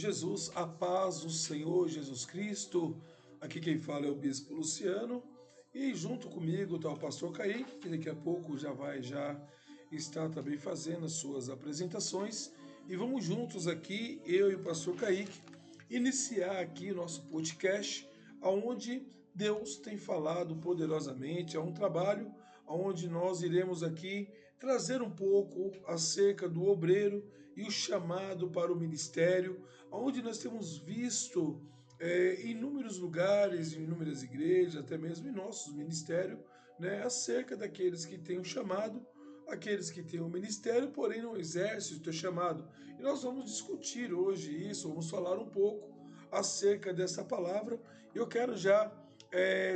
Jesus, a paz do Senhor Jesus Cristo. Aqui quem fala é o Bispo Luciano e junto comigo está o Pastor Kaique, que daqui a pouco já está também fazendo as suas apresentações. E vamos juntos aqui, eu e o Pastor Kaique, iniciar aqui nosso podcast, onde Deus tem falado poderosamente. É um trabalho onde nós iremos aqui trazer um pouco acerca do obreiro e o chamado para o ministério, onde nós temos visto em inúmeros lugares, em inúmeras igrejas, até mesmo em nossos ministérios, né, acerca daqueles que têm o chamado, aqueles que têm o ministério, porém não exercem o teu chamado. E nós vamos discutir hoje isso, vamos falar um pouco acerca dessa palavra. Eu quero já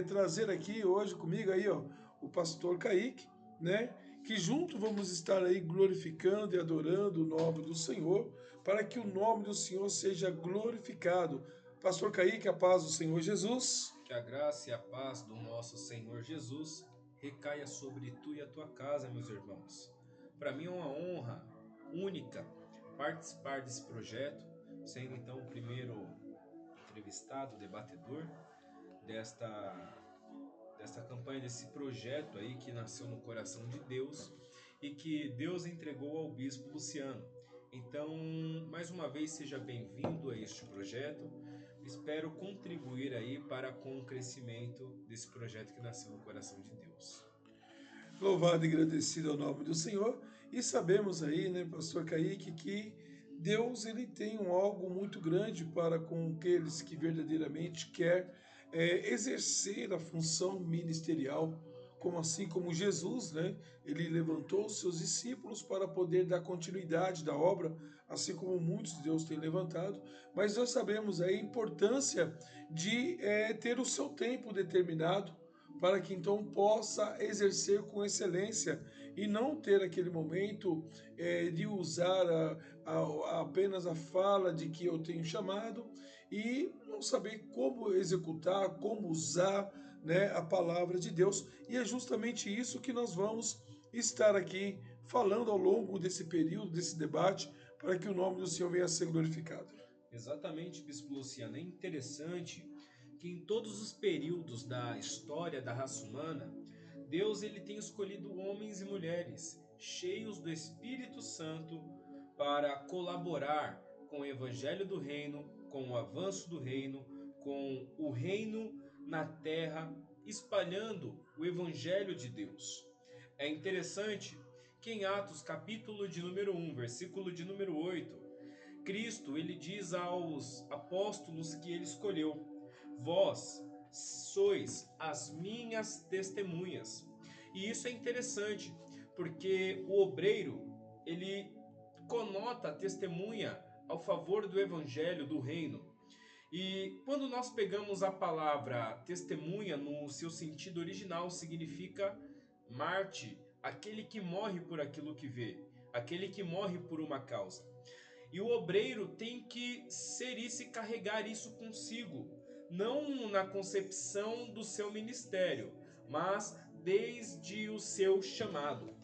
trazer aqui hoje comigo aí, ó, o pastor Kaique, né? Que junto vamos estar aí glorificando e adorando o nome do Senhor, para que o nome do Senhor seja glorificado. Pastor Kaique, a paz do Senhor Jesus. Que a graça e a paz do nosso Senhor Jesus recaia sobre tu e a tua casa, meus irmãos. Para mim é uma honra única participar desse projeto, sendo então o primeiro entrevistado, debatedor desta campanha, desse projeto aí que nasceu no coração de Deus e que Deus entregou ao Bispo Luciano. Então, mais uma vez, seja bem-vindo a este projeto. Espero contribuir aí para com o crescimento desse projeto que nasceu no coração de Deus. Louvado e agradecido ao nome do Senhor. E sabemos aí, né, pastor Kaique, que Deus ele tem algo muito grande para com aqueles que verdadeiramente quer exercer a função ministerial, como assim como Jesus, né? Ele levantou os seus discípulos para poder dar continuidade da obra, assim como muitos de Deus tem levantado. Mas nós sabemos aí a importância de ter o seu tempo determinado, para que então possa exercer com excelência e não ter aquele momento de usar apenas a fala de que eu tenho chamado e não saber como executar, como usar, né, a palavra de Deus. E é justamente isso que nós vamos estar aqui falando ao longo desse período, desse debate, para que o nome do Senhor venha a ser glorificado. Exatamente, Bispo Luciano. É interessante que em todos os períodos da história da raça humana, Deus ele tem escolhido homens e mulheres cheios do Espírito Santo para colaborar com o evangelho do reino, com o avanço do reino, com o reino na terra, espalhando o evangelho de Deus. É interessante que em Atos capítulo de número 1, versículo de número 8, Cristo ele diz aos apóstolos que ele escolheu: vós sois as minhas testemunhas. E isso é interessante, porque o obreiro, ele conota a testemunha ao favor do evangelho, do reino. E quando nós pegamos a palavra testemunha no seu sentido original, significa mártir, aquele que morre por aquilo que vê, aquele que morre por uma causa. E o obreiro tem que ser isso e carregar isso consigo, não na concepção do seu ministério, mas desde o seu chamado.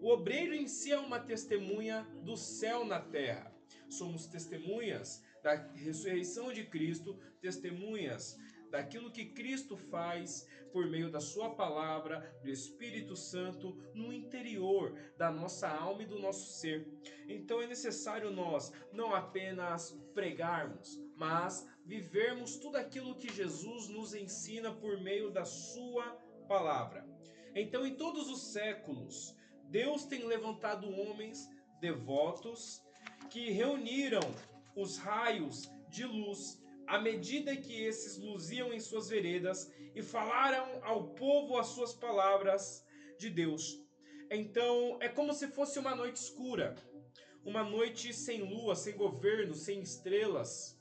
O obreiro em si é uma testemunha do céu na terra. Somos testemunhas da ressurreição de Cristo, testemunhas daquilo que Cristo faz por meio da sua palavra, do Espírito Santo, no interior da nossa alma e do nosso ser. Então é necessário nós não apenas pregarmos, mas vivermos tudo aquilo que Jesus nos ensina por meio da sua palavra. Então em todos os séculos, Deus tem levantado homens devotos que reuniram os raios de luz à medida que esses luziam em suas veredas e falaram ao povo as suas palavras de Deus. Então é como se fosse uma noite escura, uma noite sem lua, sem governo, sem estrelas.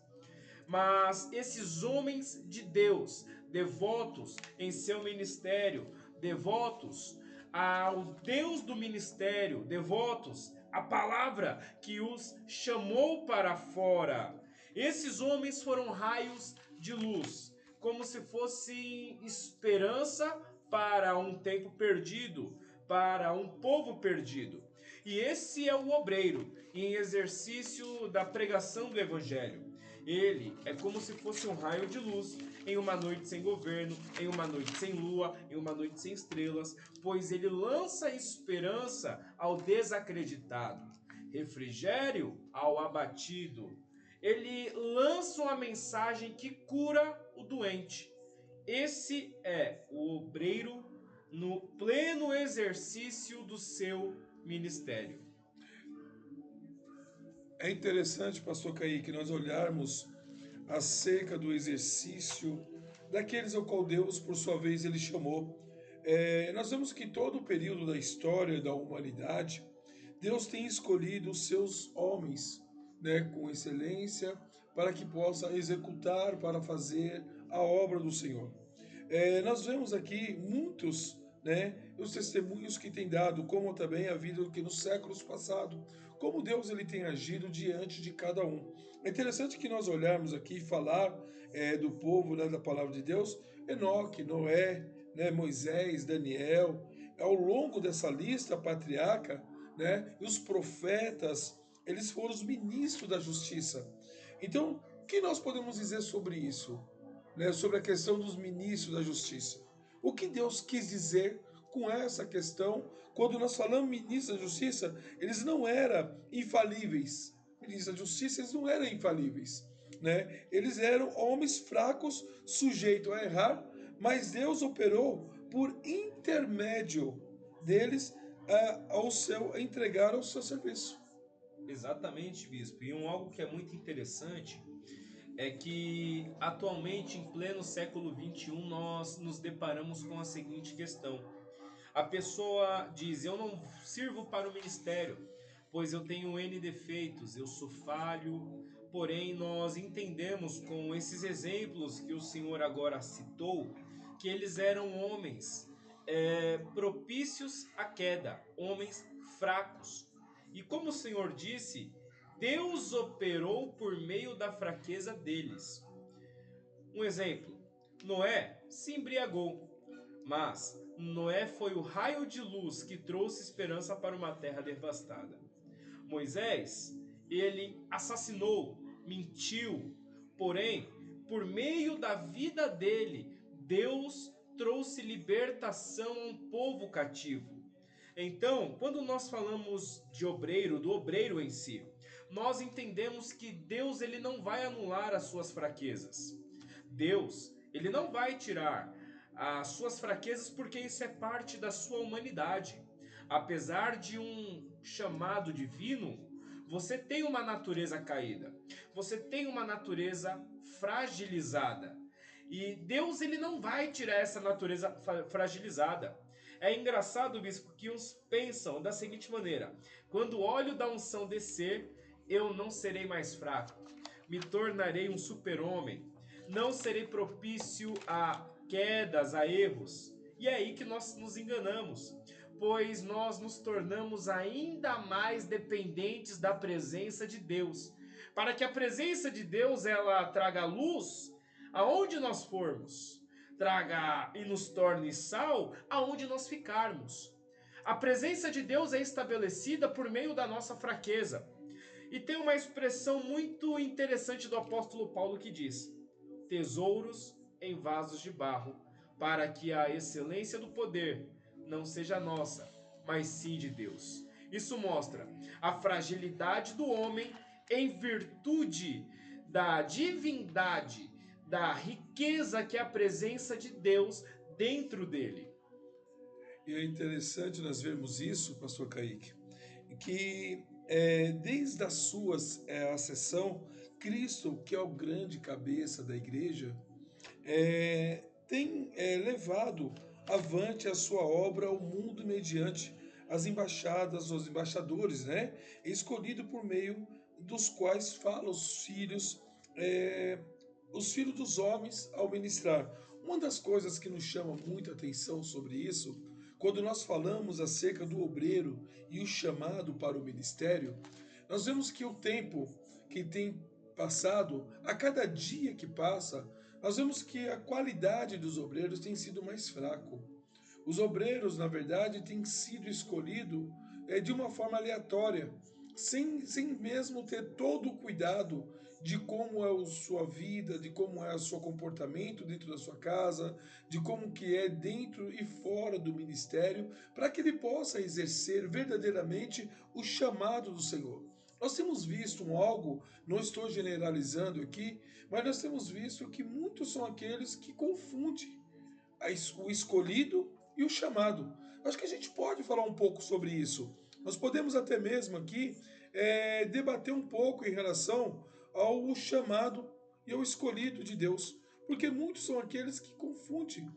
Mas esses homens de Deus, devotos em seu ministério, devotos ao Deus do ministério, devotos à palavra que os chamou para fora. Esses homens foram raios de luz, como se fossem esperança para um tempo perdido, para um povo perdido. E esse é o obreiro em exercício da pregação do evangelho. Ele é como se fosse um raio de luz em uma noite sem governo, em uma noite sem lua, em uma noite sem estrelas, pois ele lança esperança ao desacreditado, refrigério ao abatido. Ele lança uma mensagem que cura o doente. Esse é o obreiro no pleno exercício do seu ministério. É interessante, pastor Kaique, nós olharmos acerca do exercício daqueles ao qual Deus, por sua vez, ele chamou. Nós vemos que todo o período da história da humanidade, Deus tem escolhido os seus homens, né, com excelência, para que possa executar, para fazer a obra do Senhor. Nós vemos aqui muitos, né, os testemunhos que tem dado, como também a vida que nos séculos passados, como Deus ele tem agido diante de cada um. É interessante que nós olharmos aqui e falar do povo, né, da palavra de Deus, Enoque, Noé, né, Moisés, Daniel, ao longo dessa lista patriarca, né, e os profetas, eles foram os ministros da justiça. Então, o que nós podemos dizer sobre isso? Né, sobre a questão dos ministros da justiça. O que Deus quis dizer com essa questão? Quando nós falamos ministros da justiça, eles não eram infalíveis. Ministros da justiça, eles não eram infalíveis. Né? Eles eram homens fracos, sujeitos a errar, mas Deus operou por intermédio deles a entregar ao seu serviço. Exatamente, bispo. E algo que é muito interessante é que atualmente, em pleno século XXI, nós nos deparamos com a seguinte questão. A pessoa diz: eu não sirvo para o ministério, pois eu tenho N defeitos, eu sou falho. Porém, nós entendemos com esses exemplos que o senhor agora citou, que eles eram homens propícios à queda, homens fracos. E como o senhor disse, Deus operou por meio da fraqueza deles. Um exemplo: Noé se embriagou, mas Noé foi o raio de luz que trouxe esperança para uma terra devastada. Moisés, ele assassinou, mentiu, porém, por meio da vida dele, Deus trouxe libertação a um povo cativo. Então, quando nós falamos de obreiro, do obreiro em si, nós entendemos que Deus ele não vai anular as suas fraquezas. Deus, ele não vai tirar as suas fraquezas porque isso é parte da sua humanidade. Apesar de um chamado divino, você tem uma natureza caída. Você tem uma natureza fragilizada. E Deus ele não vai tirar essa natureza fragilizada. É engraçado, bispo, que uns pensam da seguinte maneira: quando o óleo da unção descer, eu não serei mais fraco, me tornarei um super-homem, não serei propício a quedas, a erros. E é aí que nós nos enganamos, pois nós nos tornamos ainda mais dependentes da presença de Deus. Para que a presença de Deus ela traga luz aonde nós formos, traga e nos torne sal aonde nós ficarmos. A presença de Deus é estabelecida por meio da nossa fraqueza. E tem uma expressão muito interessante do apóstolo Paulo que diz: tesouros em vasos de barro, para que a excelência do poder não seja nossa, mas sim de Deus. Isso mostra a fragilidade do homem em virtude da divindade, da riqueza que é a presença de Deus dentro dele. E é interessante nós vermos isso, pastor Kaique, que desde a sua acessão, Cristo, que é o grande cabeça da igreja, tem levado avante a sua obra ao mundo mediante as embaixadas, os embaixadores, né? Escolhido por meio dos quais fala os filhos dos homens ao ministrar. Uma das coisas que nos chama muita atenção sobre isso, quando nós falamos acerca do obreiro e o chamado para o ministério, nós vemos que o tempo que tem passado, a cada dia que passa, nós vemos que a qualidade dos obreiros tem sido mais fraco. Os obreiros, na verdade, têm sido escolhidos de uma forma aleatória, sem mesmo ter todo o cuidado de como é a sua vida, de como é o seu comportamento dentro da sua casa, de como que é dentro e fora do ministério, para que ele possa exercer verdadeiramente o chamado do Senhor. Nós temos visto algo, não estou generalizando aqui, mas nós temos visto que muitos são aqueles que confundem o escolhido e o chamado. Acho que a gente pode falar um pouco sobre isso. Nós podemos até mesmo aqui debater um pouco em relação ao chamado e ao escolhido de Deus, porque muitos são aqueles que confundem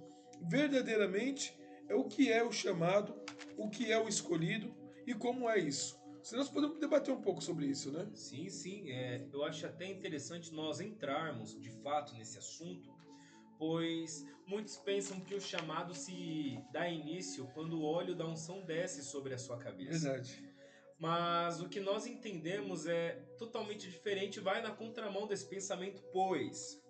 verdadeiramente o que é o chamado, o que é o escolhido e como é isso. Se nós podemos debater um pouco sobre isso, né? Sim, sim. Eu acho até interessante nós entrarmos de fato nesse assunto, pois muitos pensam que o chamado se dá início quando o óleo da unção desce sobre a sua cabeça. Verdade. Mas o que nós entendemos é totalmente diferente, vai na contramão desse pensamento, pois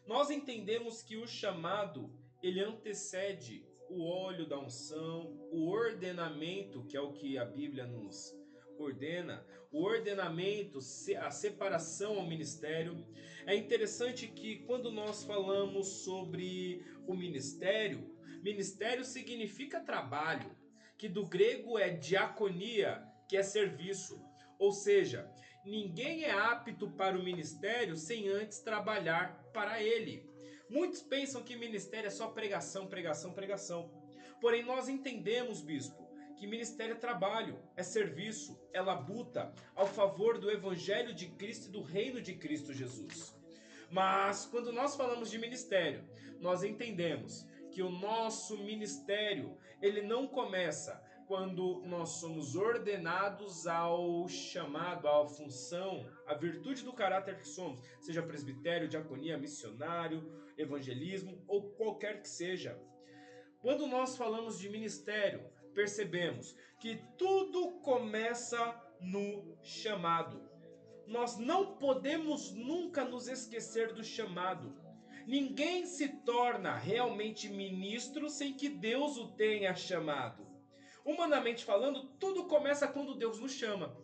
nós entendemos que o chamado, ele antecede o óleo da unção, o ordenamento, que é o que a Bíblia nos ordena, o ordenamento, a separação ao ministério. É interessante que quando nós falamos sobre o ministério, ministério significa trabalho, que do grego é diaconia, que é serviço. Ou seja, ninguém é apto para o ministério sem antes trabalhar para ele. Muitos pensam que ministério é só pregação, pregação, pregação. Porém, nós entendemos, bispo, que ministério é trabalho, é serviço, é labuta ao favor do evangelho de Cristo e do reino de Cristo Jesus. Mas quando nós falamos de ministério, nós entendemos que o nosso ministério, ele não começa quando nós somos ordenados ao chamado, à função, à virtude do caráter que somos, seja presbitério, diaconia, missionário, evangelismo ou qualquer que seja. Quando nós falamos de ministério, percebemos que tudo começa no chamado. Nós não podemos nunca nos esquecer do chamado. Ninguém se torna realmente ministro sem que Deus o tenha chamado. Humanamente falando, tudo começa quando Deus nos chama.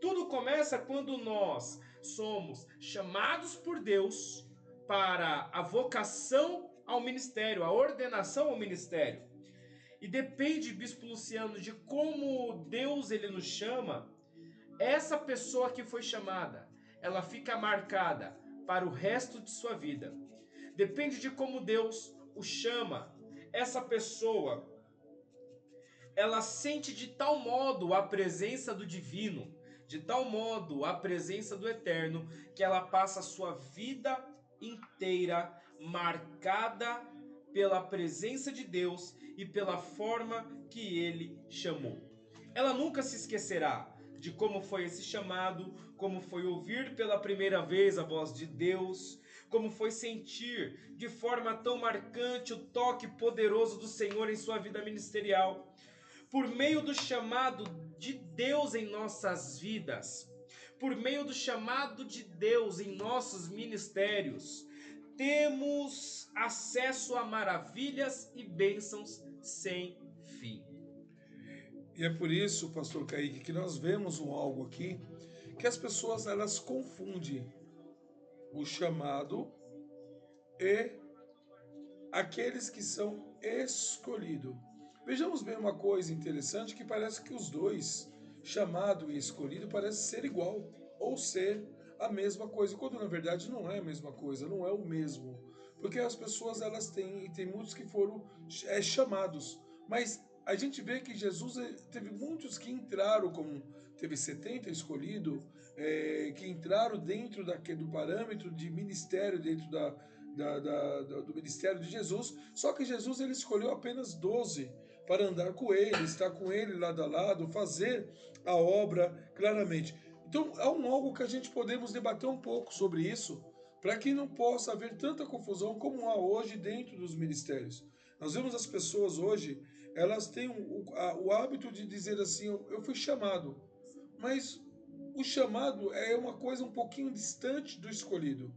Tudo começa quando nós somos chamados por Deus para a vocação ao ministério, a ordenação ao ministério. E depende, Bispo Luciano, de como Deus ele nos chama. Essa pessoa que foi chamada, ela fica marcada para o resto de sua vida. Depende de como Deus o chama. Essa pessoa, ela sente de tal modo a presença do divino, de tal modo a presença do eterno, que ela passa a sua vida inteira marcada pela presença de Deus e pela forma que ele chamou. Ela nunca se esquecerá de como foi esse chamado, como foi ouvir pela primeira vez a voz de Deus, como foi sentir de forma tão marcante o toque poderoso do Senhor em sua vida ministerial. Por meio do chamado de Deus em nossas vidas, por meio do chamado de Deus em nossos ministérios, temos acesso a maravilhas e bênçãos sem fim. E é por isso, pastor Kaique, que nós vemos algo aqui, que as pessoas elas confundem o chamado e aqueles que são escolhidos. Vejamos bem uma coisa interessante, que parece que os dois, chamado e escolhido, parece ser igual, ou ser a mesma coisa, quando na verdade não é a mesma coisa, não é o mesmo. Porque as pessoas elas têm, e tem muitos que foram chamados, mas a gente vê que Jesus teve muitos que entraram, como teve 70 escolhidos, que entraram dentro do parâmetro de ministério, dentro do ministério de Jesus, só que Jesus ele escolheu apenas 12 para andar com ele, estar com ele lado a lado, fazer a obra claramente. Então é algo que a gente podemos debater um pouco sobre isso, para que não possa haver tanta confusão como há hoje dentro dos ministérios. Nós vemos as pessoas hoje, elas têm o hábito de dizer assim, eu fui chamado, mas o chamado é uma coisa um pouquinho distante do escolhido.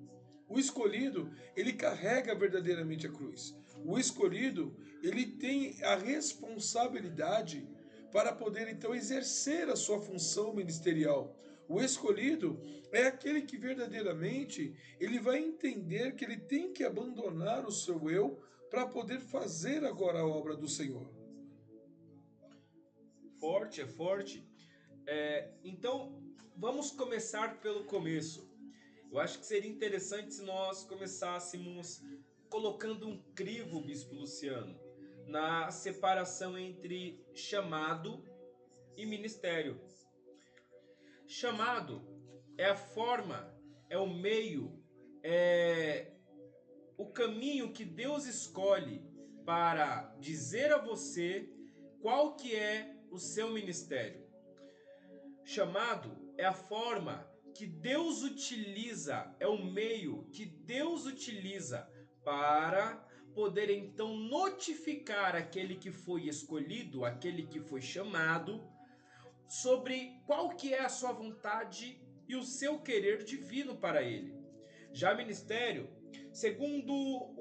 O escolhido, ele carrega verdadeiramente a cruz. O escolhido, ele tem a responsabilidade para poder então exercer a sua função ministerial. O escolhido é aquele que verdadeiramente ele vai entender que ele tem que abandonar o seu eu para poder fazer agora a obra do Senhor. Forte, é forte. Então, vamos começar pelo começo. Eu acho que seria interessante se nós começássemos colocando um crivo, Bispo Luciano, na separação entre chamado e ministério. Chamado é a forma, é o meio, é o caminho que Deus escolhe para dizer a você qual que é o seu ministério. Chamado é a forma que Deus utiliza, é o meio que Deus utiliza para poder então notificar aquele que foi escolhido, aquele que foi chamado, sobre qual que é a sua vontade e o seu querer divino para ele. Já ministério, segundo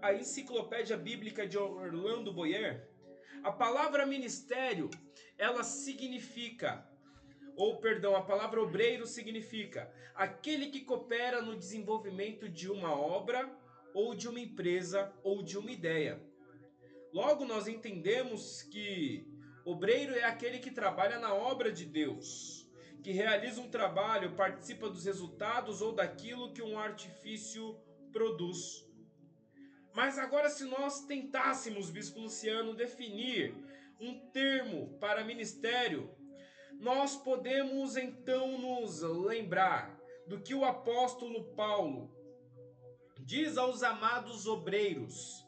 a Enciclopédia Bíblica de Orlando Boyer, a palavra ministério, ela significa, a palavra obreiro significa aquele que coopera no desenvolvimento de uma obra, ou de uma empresa, ou de uma ideia. Logo, nós entendemos que obreiro é aquele que trabalha na obra de Deus, que realiza um trabalho, participa dos resultados ou daquilo que um artifício produz. Mas agora, se nós tentássemos, Bispo Luciano, definir um termo para ministério, nós podemos então nos lembrar do que o apóstolo Paulo diz aos amados obreiros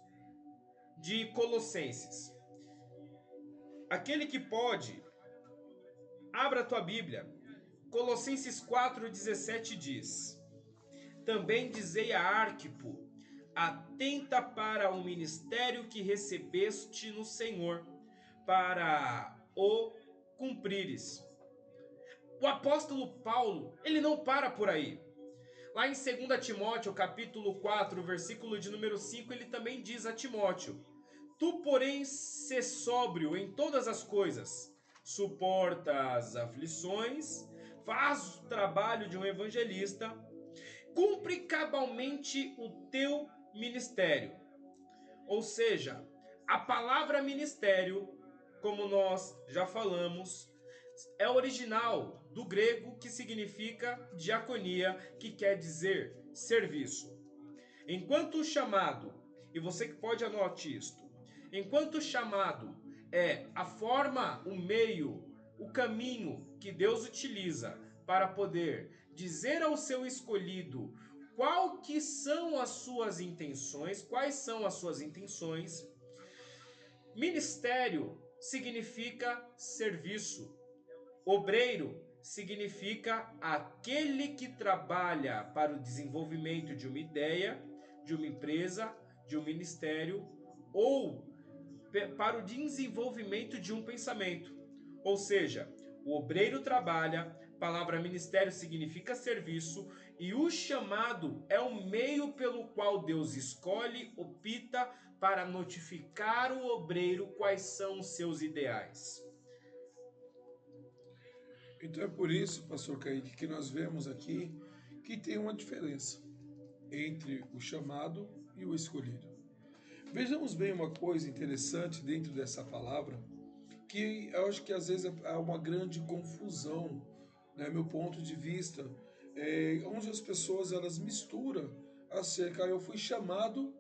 de Colossenses. Aquele que pode, abra a tua Bíblia. Colossenses 4,17 diz: Também dizei a Arquipo, atenta para o ministério que recebeste no Senhor, para o cumprires. O apóstolo Paulo, ele não para por aí. Lá em 2 Timóteo, capítulo 4, versículo de número 5, ele também diz a Timóteo: Tu, porém, sê sóbrio em todas as coisas, suporta as aflições, faz o trabalho de um evangelista, cumpre cabalmente o teu ministério. Ou seja, a palavra ministério, como nós já falamos, é original do grego, que significa diaconia, que quer dizer serviço. Enquanto o chamado, e você que pode anotar isto, enquanto o chamado é a forma, o meio, o caminho que Deus utiliza para poder dizer ao seu escolhido quais são as suas intenções, ministério significa serviço. Obreiro significa aquele que trabalha para o desenvolvimento de uma ideia, de uma empresa, de um ministério, ou para o desenvolvimento de um pensamento. Ou seja, o obreiro trabalha, a palavra ministério significa serviço, e o chamado é o meio pelo qual Deus escolhe, opta para notificar o obreiro quais são os seus ideais. Então é por isso, pastor Kaique, que nós vemos aqui que tem uma diferença entre o chamado e o escolhido. Vejamos bem uma coisa interessante dentro dessa palavra, que eu acho que às vezes há uma grande confusão, né, meu ponto de vista, onde as pessoas elas misturam acerca, eu fui chamado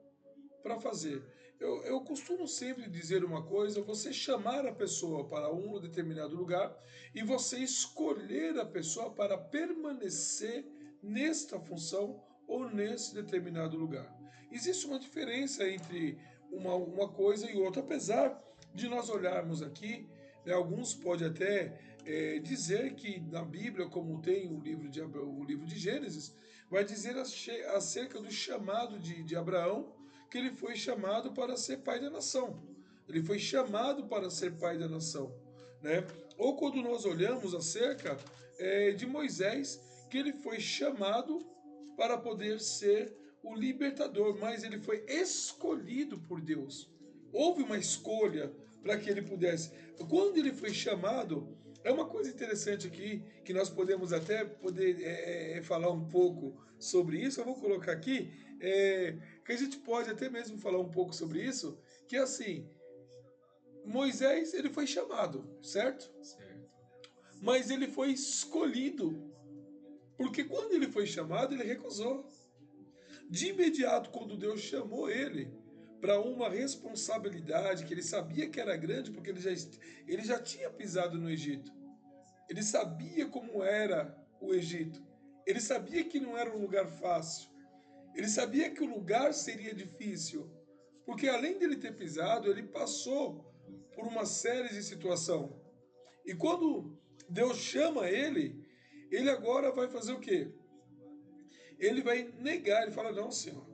para fazer. Eu costumo sempre dizer uma coisa: você chamar a pessoa para um determinado lugar e você escolher a pessoa para permanecer nesta função ou nesse determinado lugar. Existe uma diferença entre uma coisa e outra, apesar de nós olharmos aqui, né, alguns podem até dizer que na Bíblia, como tem o livro de Gênesis, vai dizer acerca do chamado de Abraão, que ele foi chamado para ser pai da nação. Ele foi chamado para ser pai da nação, né? Ou quando nós olhamos acerca de Moisés, que ele foi chamado para poder ser o libertador, mas ele foi escolhido por Deus. Houve uma escolha para que ele pudesse. Quando ele foi chamado, É uma coisa interessante aqui, que nós podemos até falar um pouco sobre isso. Eu vou colocar aqui, que a gente pode até mesmo falar um pouco sobre isso, que é assim, Moisés, ele foi chamado, certo? Certo. Mas ele foi escolhido, porque quando ele foi chamado, ele recusou. De imediato, quando Deus chamou ele para uma responsabilidade que ele sabia que era grande, porque ele já tinha pisado no Egito. Ele sabia como era o Egito. Ele sabia que não era um lugar fácil. Ele sabia que o lugar seria difícil. Porque além dele ter pisado, ele passou por uma série de situações. E quando Deus chama ele, ele agora vai fazer o quê? Ele vai negar, ele fala, não, Senhor,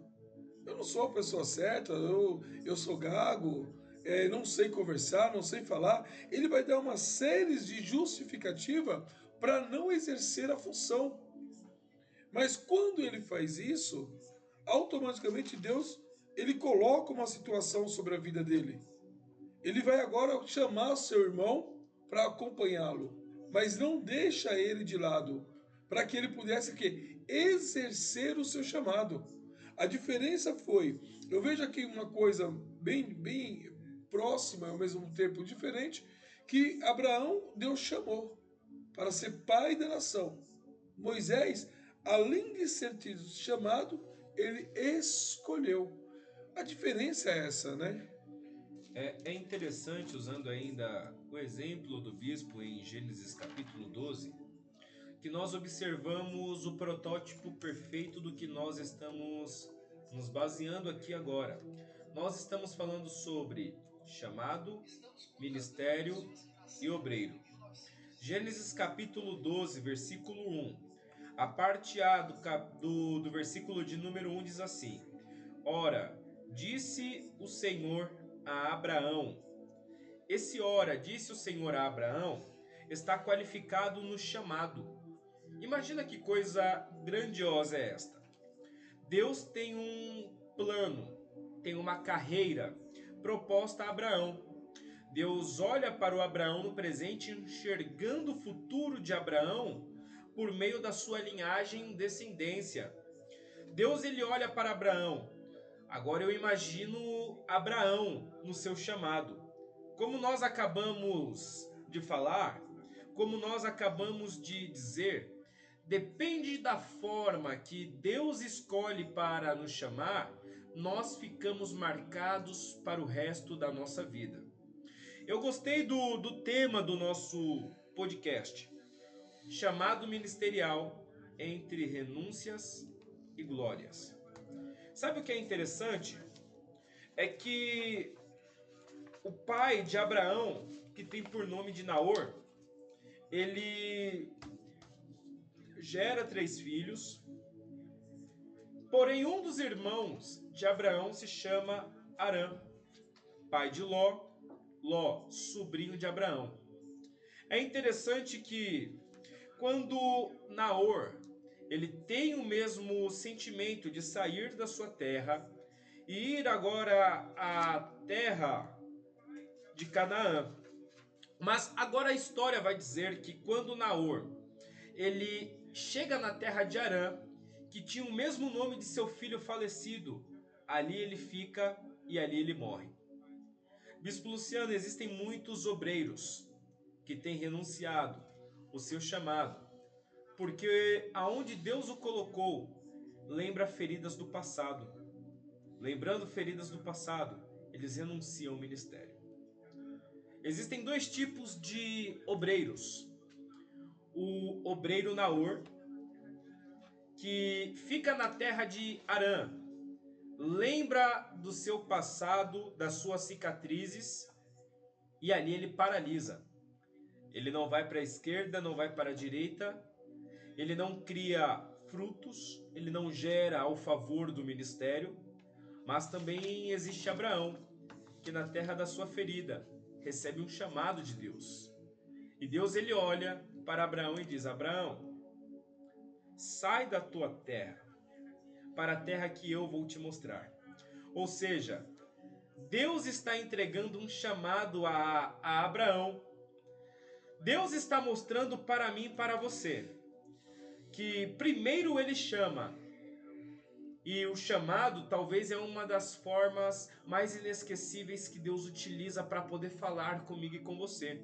eu não sou a pessoa certa, eu sou gago, não sei conversar, não sei falar. Ele vai dar uma série de justificativa para não exercer a função. Mas quando ele faz isso, automaticamente Deus ele coloca uma situação sobre a vida dele. Ele vai agora chamar seu irmão para acompanhá-lo, mas não deixa ele de lado, para que ele pudesse exercer o seu chamado. A diferença foi, eu vejo aqui uma coisa bem próxima e ao mesmo tempo diferente, que Abraão Deus chamou para ser pai da nação. Moisés, além de ser tido chamado, ele escolheu. A diferença é essa, né? É interessante, usando ainda o exemplo do bispo em Gênesis capítulo 12, que nós observamos o protótipo perfeito do que nós estamos nos baseando aqui agora. Nós estamos falando sobre chamado, ministério e obreiro. Gênesis capítulo 12, versículo 1. A parte A do versículo de número 1 diz assim: Ora, disse o Senhor a Abraão. Esse ora, disse o Senhor a Abraão, está qualificado no chamado. Imagina que coisa grandiosa é esta. Deus tem um plano, tem uma carreira proposta a Abraão. Deus olha para o Abraão no presente, enxergando o futuro de Abraão por meio da sua linhagem e descendência. Deus ele olha para Abraão. Agora eu imagino Abraão no seu chamado. Como nós acabamos de falar, como nós acabamos de dizer, depende da forma que Deus escolhe para nos chamar, nós ficamos marcados para o resto da nossa vida. Eu gostei do tema do nosso podcast, chamado ministerial entre renúncias e glórias. Sabe o que é interessante? É que o pai de Abraão, que tem por nome de Naor, ele gera 3 filhos, porém um dos irmãos de Abraão se chama Arã, pai de Ló, Ló, sobrinho de Abraão. É interessante que quando Naor ele tem o mesmo sentimento de sair da sua terra e ir agora à terra de Canaã. Mas agora a história vai dizer que quando Naor ele chega na terra de Harã, que tinha o mesmo nome de seu filho falecido, ali ele fica e ali ele morre. Bispo Luciano, existem muitos obreiros que têm renunciado o seu chamado, porque aonde Deus o colocou, lembra feridas do passado. Lembrando feridas do passado, eles renunciam ao ministério. Existem 2 tipos de obreiros. O obreiro Naor, que fica na terra de Harã, lembra do seu passado, das suas cicatrizes, e ali ele paralisa. Ele não vai para a esquerda, não vai para a direita, ele não cria frutos, ele não gera ao favor do ministério. Mas também existe Abraão, que na terra da sua ferida recebe um chamado de Deus. E Deus ele olha para Abraão e diz: Abraão, sai da tua terra para a terra que eu vou te mostrar. Ou seja, Deus está entregando um chamado a Abraão. Deus está mostrando para mim e para você que primeiro ele chama, e o chamado talvez é uma das formas mais inesquecíveis que Deus utiliza para poder falar comigo e com você.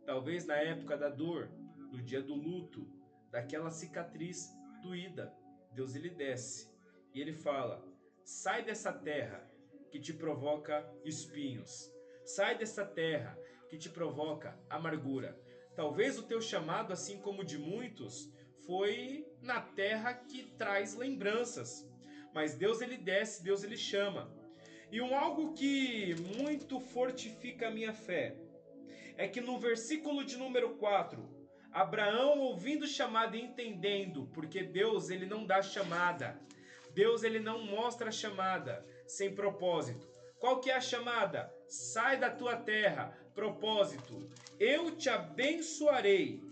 Talvez na época da dor, no dia do luto, daquela cicatriz doída, Deus ele desce e ele fala: sai dessa terra que te provoca espinhos. Sai dessa terra que te provoca amargura. Talvez o teu chamado, assim como o de muitos, foi na terra que traz lembranças. Mas Deus ele desce, Deus ele chama. E algo que muito fortifica a minha fé é que no versículo de número 4, Abraão ouvindo chamada e entendendo, porque Deus ele não dá chamada, Deus ele não mostra a chamada sem propósito. Qual que é a chamada? Sai da tua terra. Propósito: eu te abençoarei,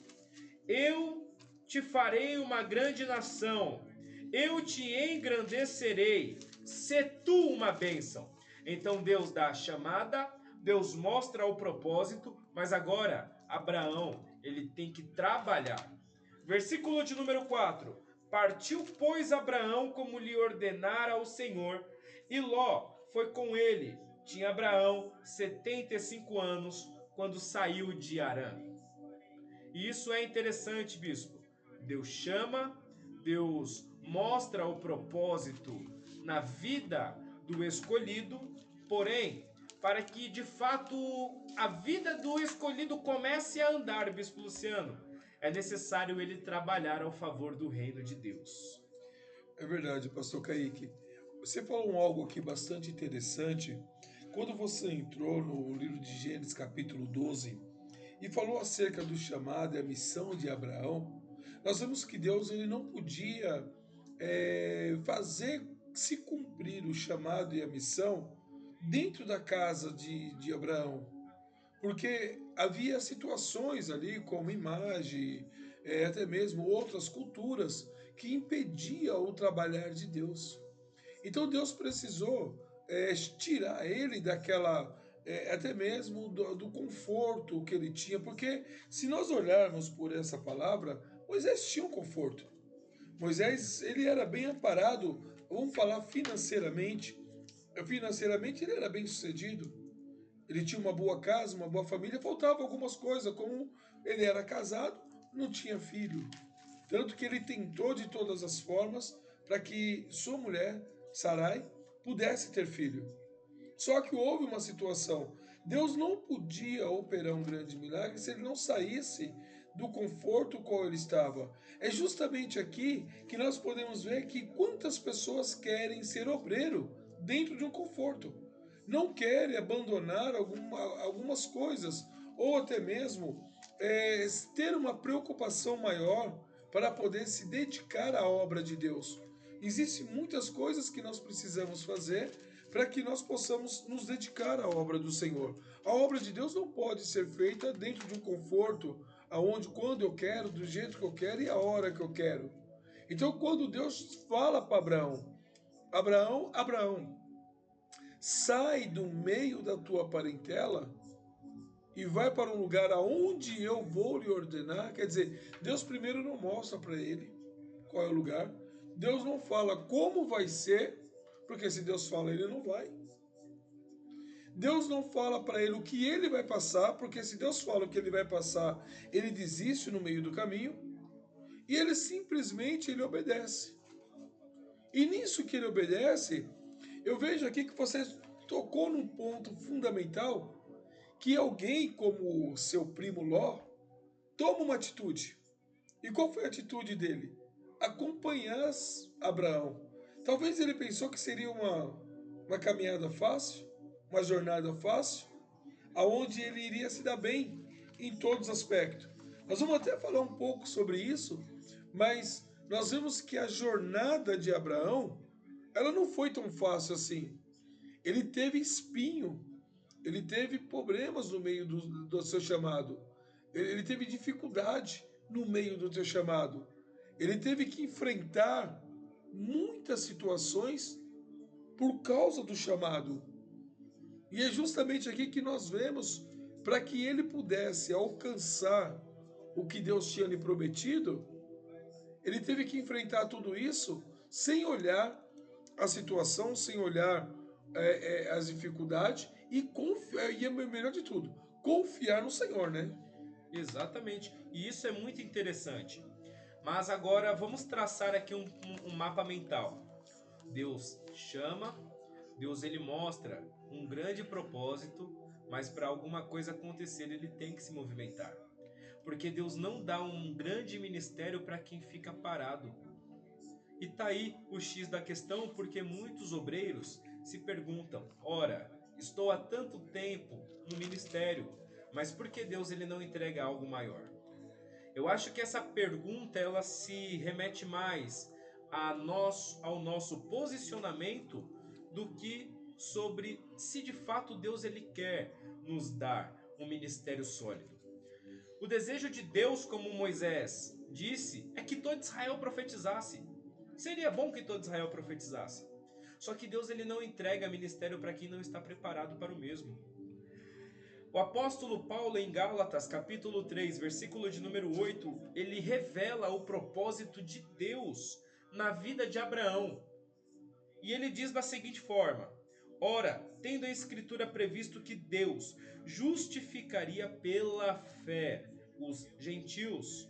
eu te farei uma grande nação, eu te engrandecerei, sê tu uma bênção. Então Deus dá a chamada, Deus mostra o propósito, mas agora Abraão ele tem que trabalhar. Versículo de número 4. Partiu, pois, Abraão como lhe ordenara o Senhor, e Ló foi com ele. Tinha Abraão 75 anos quando saiu de Harã. E isso é interessante, bispo. Deus chama, Deus mostra o propósito na vida do escolhido, porém, para que de fato a vida do escolhido comece a andar, bispo Luciano, é necessário ele trabalhar ao favor do reino de Deus. É verdade, pastor Kaique. Você falou algo aqui bastante interessante. Quando você entrou no livro de Gênesis, capítulo 12, e falou acerca do chamado e a missão de Abraão, nós vemos que Deus ele não podia fazer se cumprir o chamado e a missão dentro da casa de Abraão, porque havia situações ali, como imagem, até mesmo outras culturas, que impediam o trabalhar de Deus. Então Deus precisou tirar ele daquela, até mesmo do conforto que ele tinha, porque se nós olharmos por essa palavra, Moisés tinha um conforto. Moisés ele era bem amparado, vamos falar financeiramente. Financeiramente ele era bem sucedido. Ele tinha uma boa casa, uma boa família, faltava algumas coisas, como ele era casado, não tinha filho. Tanto que ele tentou de todas as formas para que sua mulher, Sarai, pudesse ter filho. Só que houve uma situação. Deus não podia operar um grande milagre se ele não saísse do conforto qual ele estava. É justamente aqui que nós podemos ver que quantas pessoas querem ser obreiro dentro de um conforto. Não querem abandonar algumas coisas, ou até mesmo ter uma preocupação maior para poder se dedicar à obra de Deus. Existem muitas coisas que nós precisamos fazer para que nós possamos nos dedicar à obra do Senhor. A obra de Deus não pode ser feita dentro de um conforto, aonde, quando eu quero, do jeito que eu quero e a hora que eu quero. Então, quando Deus fala para Abraão, Abraão, sai do meio da tua parentela e vai para um lugar aonde eu vou lhe ordenar. Quer dizer, Deus primeiro não mostra para ele qual é o lugar. Deus não fala como vai ser, porque se Deus fala, ele não vai. Deus não fala para ele o que ele vai passar, porque se Deus fala o que ele vai passar, ele desiste no meio do caminho. E ele simplesmente ele obedece. E nisso que ele obedece, eu vejo aqui que você tocou num ponto fundamental, que alguém como seu primo Ló toma uma atitude. E qual foi a atitude dele? Acompanhar Abraão. Talvez ele pensou que seria uma caminhada fácil, uma jornada fácil, aonde ele iria se dar bem em todos os aspectos. Nós vamos até falar um pouco sobre isso, mas nós vemos que a jornada de Abraão, ela não foi tão fácil assim. Ele teve espinho, ele teve problemas no meio do seu chamado, ele teve dificuldade no meio do seu chamado. Ele teve que enfrentar muitas situações por causa do chamado. E é justamente aqui que nós vemos, para que ele pudesse alcançar o que Deus tinha lhe prometido, ele teve que enfrentar tudo isso sem olhar a situação, sem olhar as dificuldades e confiar, e é o melhor de tudo, confiar no Senhor, né? Exatamente. E isso é muito interessante. Mas agora vamos traçar aqui um mapa mental. Deus chama, Deus ele mostra um grande propósito, mas para alguma coisa acontecer ele tem que se movimentar. Porque Deus não dá um grande ministério para quem fica parado. E tá aí o X da questão, porque muitos obreiros se perguntam: ora, estou há tanto tempo no ministério, mas por que Deus ele não entrega algo maior? Eu acho que essa pergunta ela se remete mais ao nosso posicionamento do que sobre se de fato Deus ele quer nos dar um ministério sólido. O desejo de Deus, como Moisés disse, é que todo Israel profetizasse. Seria bom que todo Israel profetizasse. Só que Deus ele não entrega ministério para quem não está preparado para o mesmo. O apóstolo Paulo em Gálatas, capítulo 3, versículo de número 8, ele revela o propósito de Deus na vida de Abraão. E ele diz da seguinte forma: ora, tendo a escritura previsto que Deus justificaria pela fé os gentios,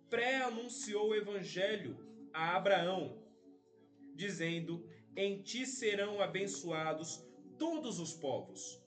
pré-anunciou o evangelho a Abraão, dizendo: em ti serão abençoados todos os povos.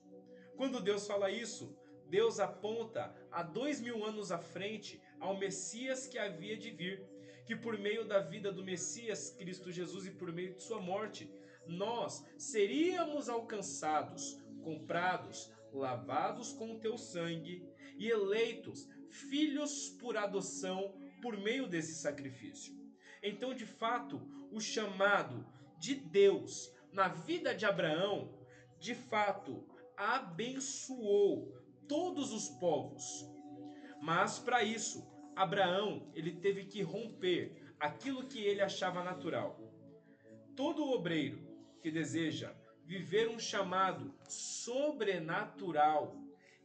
Quando Deus fala isso, Deus aponta a 2000 anos à frente ao Messias que havia de vir, que por meio da vida do Messias, Cristo Jesus, e por meio de sua morte, nós seríamos alcançados, comprados, lavados com o teu sangue e eleitos filhos por adoção por meio desse sacrifício. Então, de fato, o chamado de Deus na vida de Abraão, de fato, abençoou todos os povos. Mas para isso, Abraão, ele teve que romper aquilo que ele achava natural. Todo obreiro que deseja viver um chamado sobrenatural,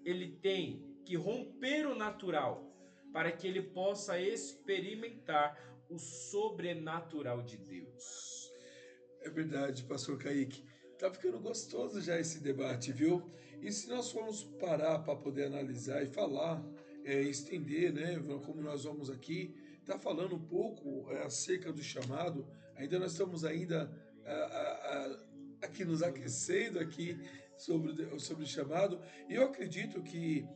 ele tem que romper o natural para que ele possa experimentar o sobrenatural de Deus. É verdade, pastor Kaique. Tá ficando gostoso já esse debate, viu? E se nós formos parar para poder analisar e falar, estender, né? Como nós vamos aqui, tá falando um pouco acerca do chamado. Ainda nós estamos ainda aqui nos aquecendo aqui sobre o chamado. E eu acredito que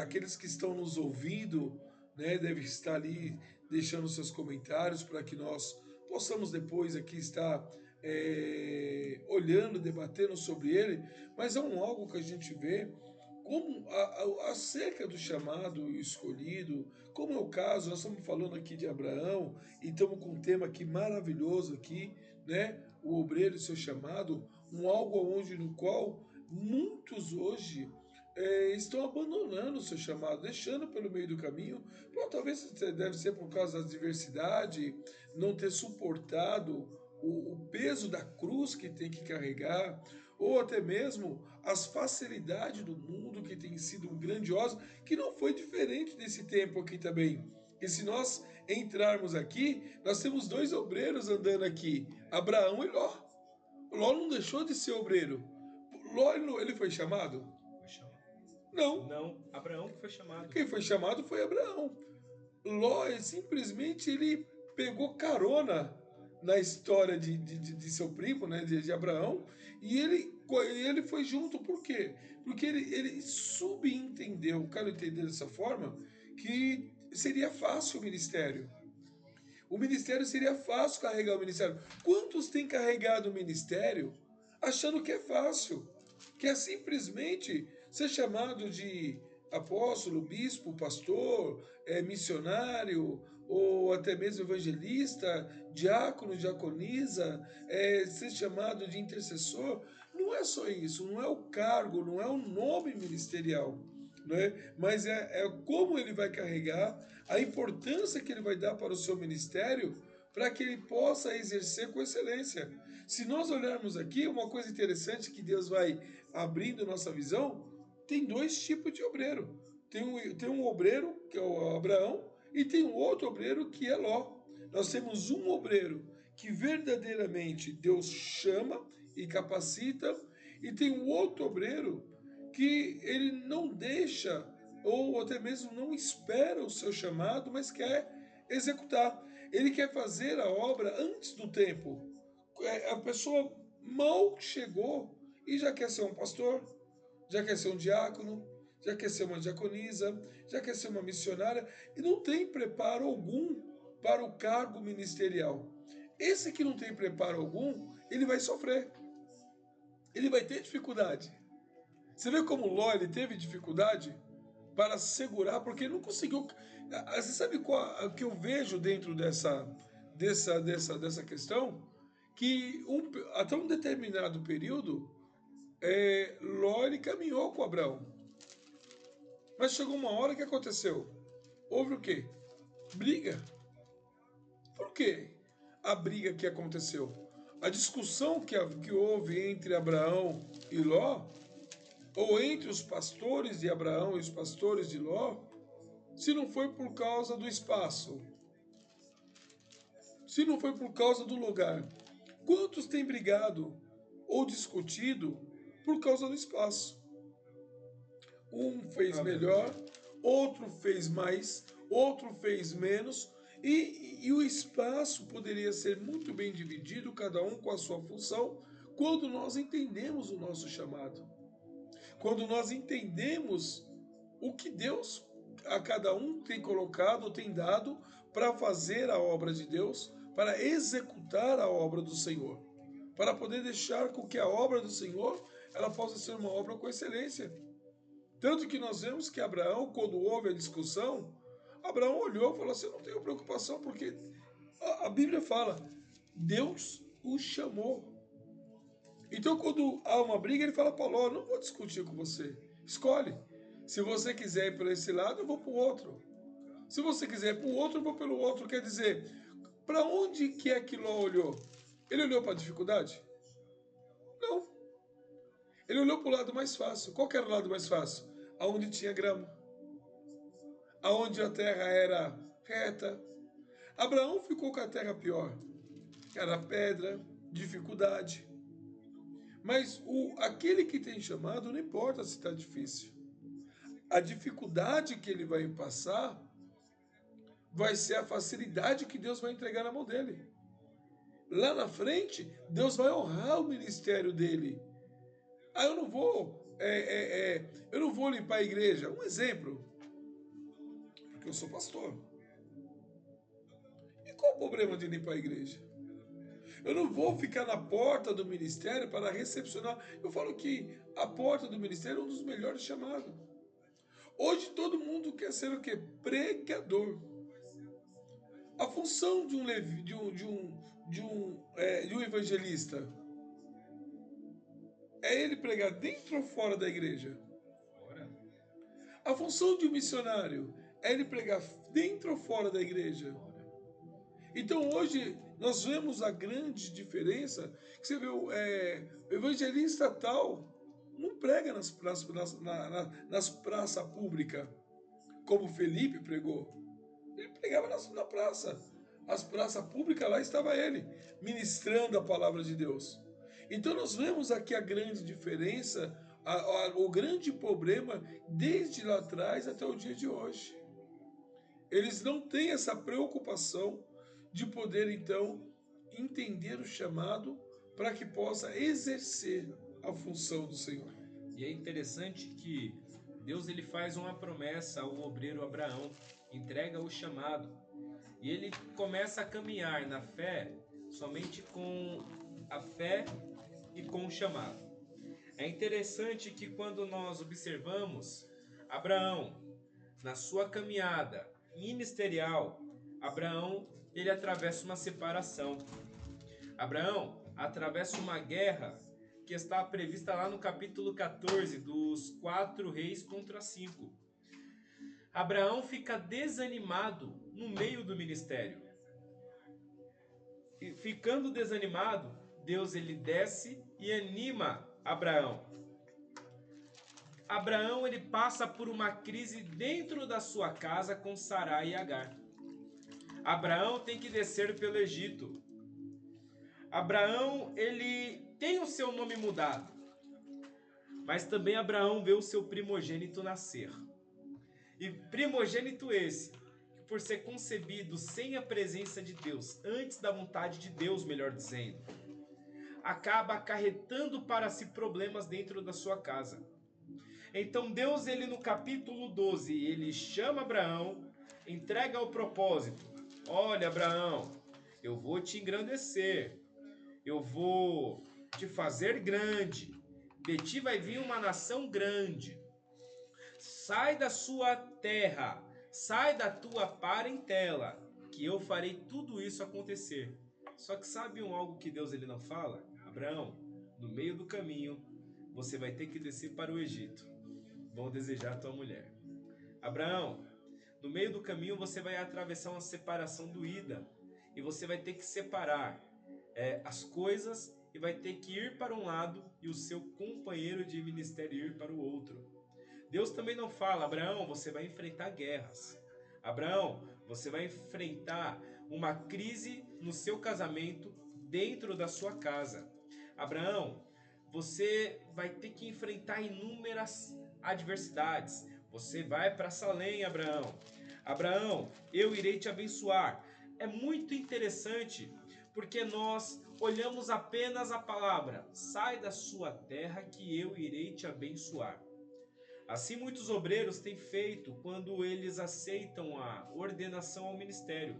aqueles que estão nos ouvindo, né, devem estar ali deixando seus comentários para que nós possamos depois aqui estar olhando, debatendo sobre ele, mas é algo que a gente vê como acerca do chamado escolhido, como é o caso, nós estamos falando aqui de Abraão e estamos com um tema aqui maravilhoso aqui, né? O obreiro e seu chamado, algo onde no qual muitos hoje estão abandonando o seu chamado, deixando pelo meio do caminho. Bom, talvez deve ser por causa da diversidade, não ter suportado o peso da cruz que tem que carregar, ou até mesmo as facilidades do mundo que tem sido grandiosa, que não foi diferente desse tempo aqui também. E se nós entrarmos aqui, nós temos dois obreiros andando aqui, Abraão e Ló. Ló não deixou de ser obreiro. Ló, ele foi chamado? Foi chamado. Não. Não, Abraão que foi chamado. Quem foi chamado foi Abraão. Ló simplesmente ele pegou carona na história de seu primo, né, de Abraão, e ele foi junto. Por quê? Porque ele subentendeu, quero entender dessa forma, que seria fácil o ministério. O ministério seria fácil carregar o ministério. Quantos têm carregado o ministério achando que é fácil? Que é simplesmente ser chamado de apóstolo, bispo, pastor, missionário, ou até mesmo evangelista, diácono, diaconisa, ser chamado de intercessor. Não é só isso, não é o cargo, não é o nome ministerial, né? Mas é como ele vai carregar, a importância que ele vai dar para o seu ministério, para que ele possa exercer com excelência. Se nós olharmos aqui, uma coisa interessante que Deus vai abrindo nossa visão, tem dois tipos de obreiro. Tem um obreiro, que é o Abraão, e tem um outro obreiro, que é Ló. Nós temos um obreiro que verdadeiramente Deus chama e capacita, e tem um outro obreiro que ele não deixa, ou até mesmo não espera o seu chamado, mas quer executar. Ele quer fazer a obra antes do tempo. A pessoa mal chegou e já quer ser um pastor, já quer ser um diácono, já quer ser uma diaconisa, já quer ser uma missionária e não tem preparo algum para o cargo ministerial. Esse que não tem preparo algum, ele vai sofrer, ele vai ter dificuldade. Você vê como Ló ele teve dificuldade para segurar, porque ele não conseguiu. Você sabe o que eu vejo dentro dessa questão? Que até um determinado período, Ló ele caminhou com Abraão. Mas chegou uma hora que aconteceu. Houve o quê? Briga. Por quê? A briga que aconteceu. A discussão que houve entre Abraão e Ló, ou entre os pastores de Abraão e os pastores de Ló, se não foi por causa do espaço, se não foi por causa do lugar. Quantos têm brigado ou discutido por causa do espaço? Um fez melhor, outro fez mais, outro fez menos, e o espaço poderia ser muito bem dividido, cada um com a sua função, quando nós entendemos o nosso chamado. Quando nós entendemos o que Deus a cada um tem colocado, tem dado para fazer a obra de Deus, para executar a obra do Senhor, para poder deixar com que a obra do Senhor ela possa ser uma obra com excelência. Tanto que nós vemos que Abraão, quando houve a discussão, Abraão olhou e falou assim: eu não tenho preocupação, porque a Bíblia fala, Deus o chamou. Então, quando há uma briga, ele fala para Ló: não vou discutir com você, escolhe. Se você quiser ir por esse lado, eu vou para o outro. Se você quiser ir para o outro, eu vou pelo outro. Quer dizer, para onde que é que Ló olhou? Ele olhou para a dificuldade? Não. Ele olhou para o lado mais fácil. Qual que era o lado mais fácil? Aonde tinha grama, aonde a terra era reta. Abraão ficou com a terra pior. Era pedra, dificuldade. Mas aquele que tem chamado, não importa se está difícil. A dificuldade que ele vai passar vai ser a facilidade que Deus vai entregar na mão dele. Lá na frente, Deus vai honrar o ministério dele. Eu não vou, eu não vou limpar a igreja. Um exemplo, porque eu sou pastor. E qual o problema de limpar a igreja? Eu não vou ficar na porta do ministério para recepcionar. Eu falo que a porta do ministério é um dos melhores chamados. Hoje todo mundo quer ser o quê? Pregador. A função de um evangelista é ele pregar dentro ou fora da igreja? Fora. A função de um missionário é ele pregar dentro ou fora da igreja? Fora. Então hoje nós vemos a grande diferença, que você vê o evangelista tal não prega nas praças públicas, como Felipe pregou. Ele pregava na praça. As praças públicas, lá estava ele, ministrando a palavra de Deus. Então nós vemos aqui a grande diferença, o grande problema desde lá atrás até o dia de hoje. Eles não têm essa preocupação de poder, então, entender o chamado para que possa exercer a função do Senhor. E é interessante que Deus ele faz uma promessa ao obreiro Abraão, entrega o chamado, e ele começa a caminhar na fé somente com a fé e com o chamado. É interessante que quando nós observamos Abraão na sua caminhada ministerial, Abraão ele atravessa uma separação. Abraão atravessa uma guerra que está prevista lá no capítulo 14 dos 4 reis contra 5. Abraão fica desanimado no meio do ministério. E ficando desanimado, Deus ele desce e anima Abraão. Abraão ele passa por uma crise dentro da sua casa com Sarai e Agar. Abraão tem que descer pelo Egito. Abraão ele tem o seu nome mudado, mas também Abraão vê o seu primogênito nascer. E primogênito esse, que por ser concebido sem a presença de Deus, antes da vontade de Deus, melhor dizendo, acaba acarretando para si problemas dentro da sua casa. Então Deus, ele no capítulo 12, ele chama Abraão, entrega o propósito. Olha, Abraão, eu vou te engrandecer, eu vou te fazer grande, de ti vai vir uma nação grande. Sai da sua terra, sai da tua parentela, que eu farei tudo isso acontecer. Só que sabe algo que Deus ele não fala? Abraão, no meio do caminho, você vai ter que descer para o Egito. Vão desejar tua mulher. Abraão, no meio do caminho você vai atravessar uma separação doída. E você vai ter que separar as coisas e vai ter que ir para um lado e o seu companheiro de ministério ir para o outro. Deus também não fala, Abraão, você vai enfrentar guerras. Abraão, você vai enfrentar uma crise no seu casamento dentro da sua casa. Abraão, você vai ter que enfrentar inúmeras adversidades. Você vai para Salém, Abraão. Abraão, eu irei te abençoar. É muito interessante porque nós olhamos apenas a palavra, sai da sua terra que eu irei te abençoar. Assim muitos obreiros têm feito quando eles aceitam a ordenação ao ministério.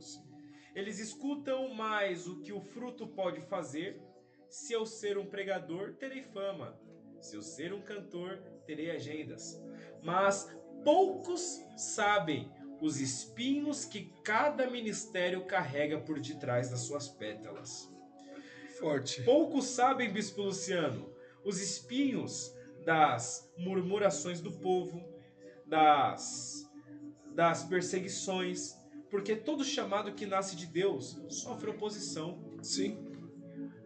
Eles escutam mais o que o fruto pode fazer. Se eu ser um pregador, terei fama. Se eu ser um cantor, terei agendas. Mas poucos sabem os espinhos que cada ministério carrega por detrás das suas pétalas. Forte. Poucos sabem, Bispo Luciano, os espinhos das murmurações do povo, das perseguições, porque todo chamado que nasce de Deus sofre oposição. Sim.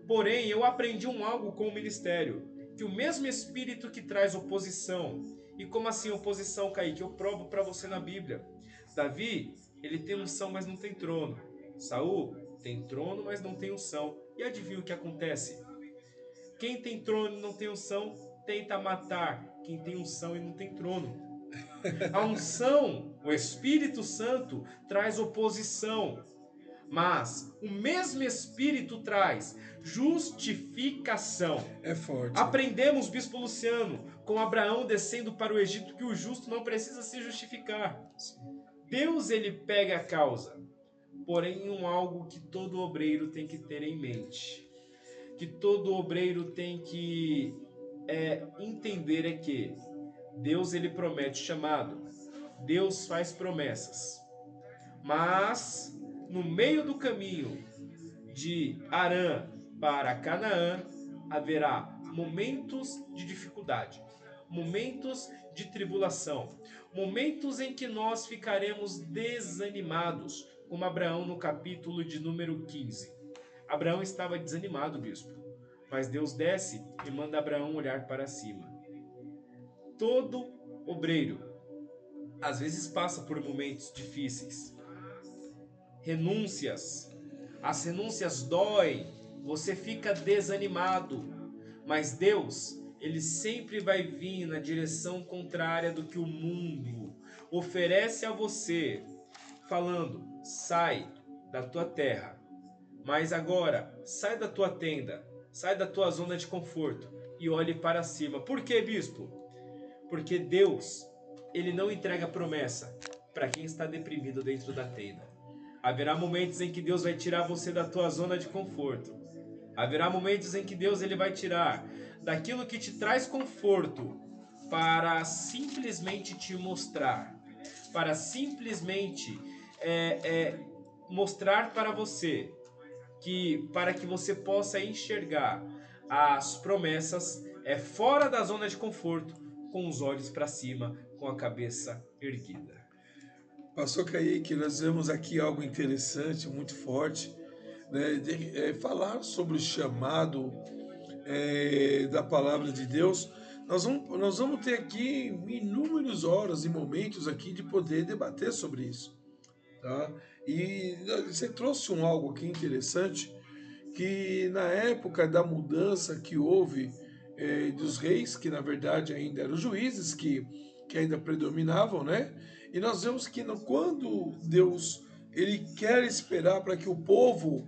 Porém, eu aprendi algo com o ministério, que o mesmo Espírito que traz oposição, e como assim oposição, Kaique? Eu provo para você na Bíblia. Davi, ele tem unção, mas não tem trono. Saul tem trono, mas não tem unção. E adivinha o que acontece? Quem tem trono e não tem unção, tenta matar quem tem unção e não tem trono. A unção, o Espírito Santo, traz oposição. Mas o mesmo Espírito traz justificação. É forte. Aprendemos, Bispo Luciano, com Abraão descendo para o Egito, que o justo não precisa se justificar. Deus, ele pega a causa. Porém, algo que todo obreiro tem que ter em mente. Que todo obreiro tem que entender é que Deus, ele promete chamado. Deus faz promessas. Mas no meio do caminho de Harã para Canaã, haverá momentos de dificuldade, momentos de tribulação, momentos em que nós ficaremos desanimados, como Abraão no capítulo de número 15. Abraão estava desanimado, bispo, mas Deus desce e manda Abraão olhar para cima. Todo obreiro, às vezes, passa por momentos difíceis, renúncias. As renúncias doem, você fica desanimado, mas Deus, ele sempre vai vir na direção contrária do que o mundo oferece a você, falando, sai da tua terra, mas agora, sai da tua tenda, sai da tua zona de conforto e olhe para cima. Por quê, bispo? Porque Deus, ele não entrega promessa para quem está deprimido dentro da tenda. Haverá momentos em que Deus vai tirar você da tua zona de conforto. Haverá momentos em que Deus, ele vai tirar daquilo que te traz conforto para simplesmente te mostrar, para simplesmente mostrar para você que para que você possa enxergar as promessas fora da zona de conforto, com os olhos para cima, com a cabeça erguida. Pastor Kaique, nós vemos aqui algo interessante, muito forte, né? Falar sobre o chamado da palavra de Deus Nós vamos ter aqui inúmeras horas e momentos aqui de poder debater sobre isso, tá? E você trouxe algo aqui interessante, que na época da mudança que houve dos reis, que na verdade ainda eram juízes, que ainda predominavam, né? E nós vemos que quando Deus ele quer esperar para que o povo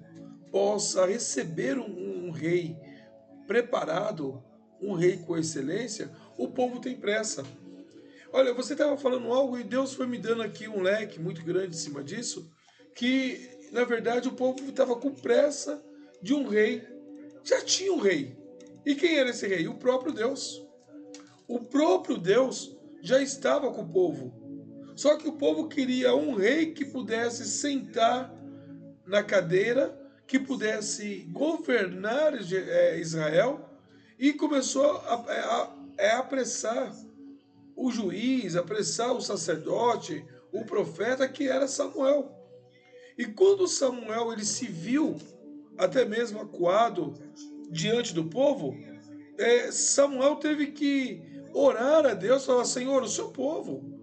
possa receber um rei preparado, um rei com excelência, o povo tem pressa. Olha, você estava falando algo e Deus foi me dando aqui um leque muito grande em cima disso, que na verdade o povo estava com pressa de um rei. Já tinha um rei. E quem era esse rei? O próprio Deus. O próprio Deus já estava com o povo. Só que o povo queria um rei que pudesse sentar na cadeira, que pudesse governar Israel, e começou a apressar o juiz, apressar o sacerdote, o profeta, que era Samuel. E quando Samuel ele se viu até mesmo acuado diante do povo, Samuel teve que orar a Deus, falar: Senhor, o seu povo.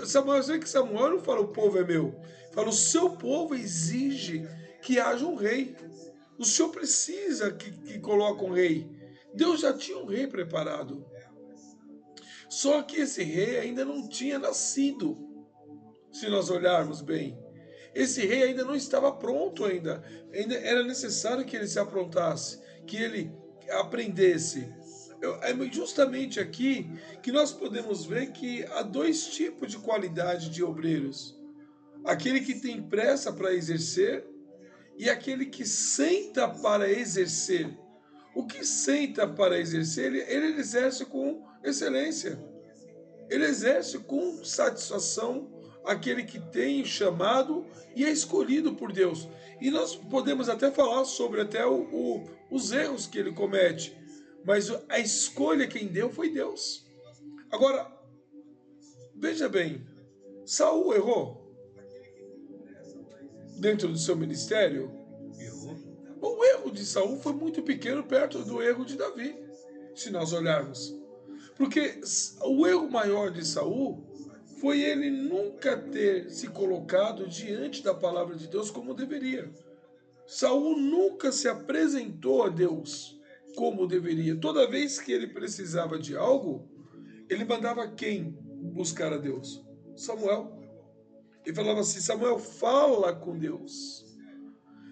Samuel, sei que Samuel não fala o povo é meu, fala: o seu povo exige que haja um rei. O Senhor precisa que coloque um rei. Deus já tinha um rei preparado. Só que esse rei ainda não tinha nascido, se nós olharmos bem. Esse rei ainda não estava pronto ainda. Ainda era necessário que ele se aprontasse, que ele aprendesse. É justamente aqui que nós podemos ver que há dois tipos de qualidade de obreiros. Aquele que tem pressa para exercer e aquele que senta para exercer. O que senta para exercer, ele exerce com excelência. Ele exerce com satisfação aquele que tem chamado e é escolhido por Deus. E nós podemos até falar sobre até os erros que ele comete, mas a escolha quem deu foi Deus. Agora, veja bem, Saul errou dentro do seu ministério. Errou. O erro de Saul foi muito pequeno perto do erro de Davi, se nós olharmos. Porque o erro maior de Saul foi ele nunca ter se colocado diante da palavra de Deus como deveria. Saul nunca se apresentou a Deus como deveria. Toda vez que ele precisava de algo, ele mandava quem buscar a Deus? Samuel. Ele falava assim: Samuel, fala com Deus.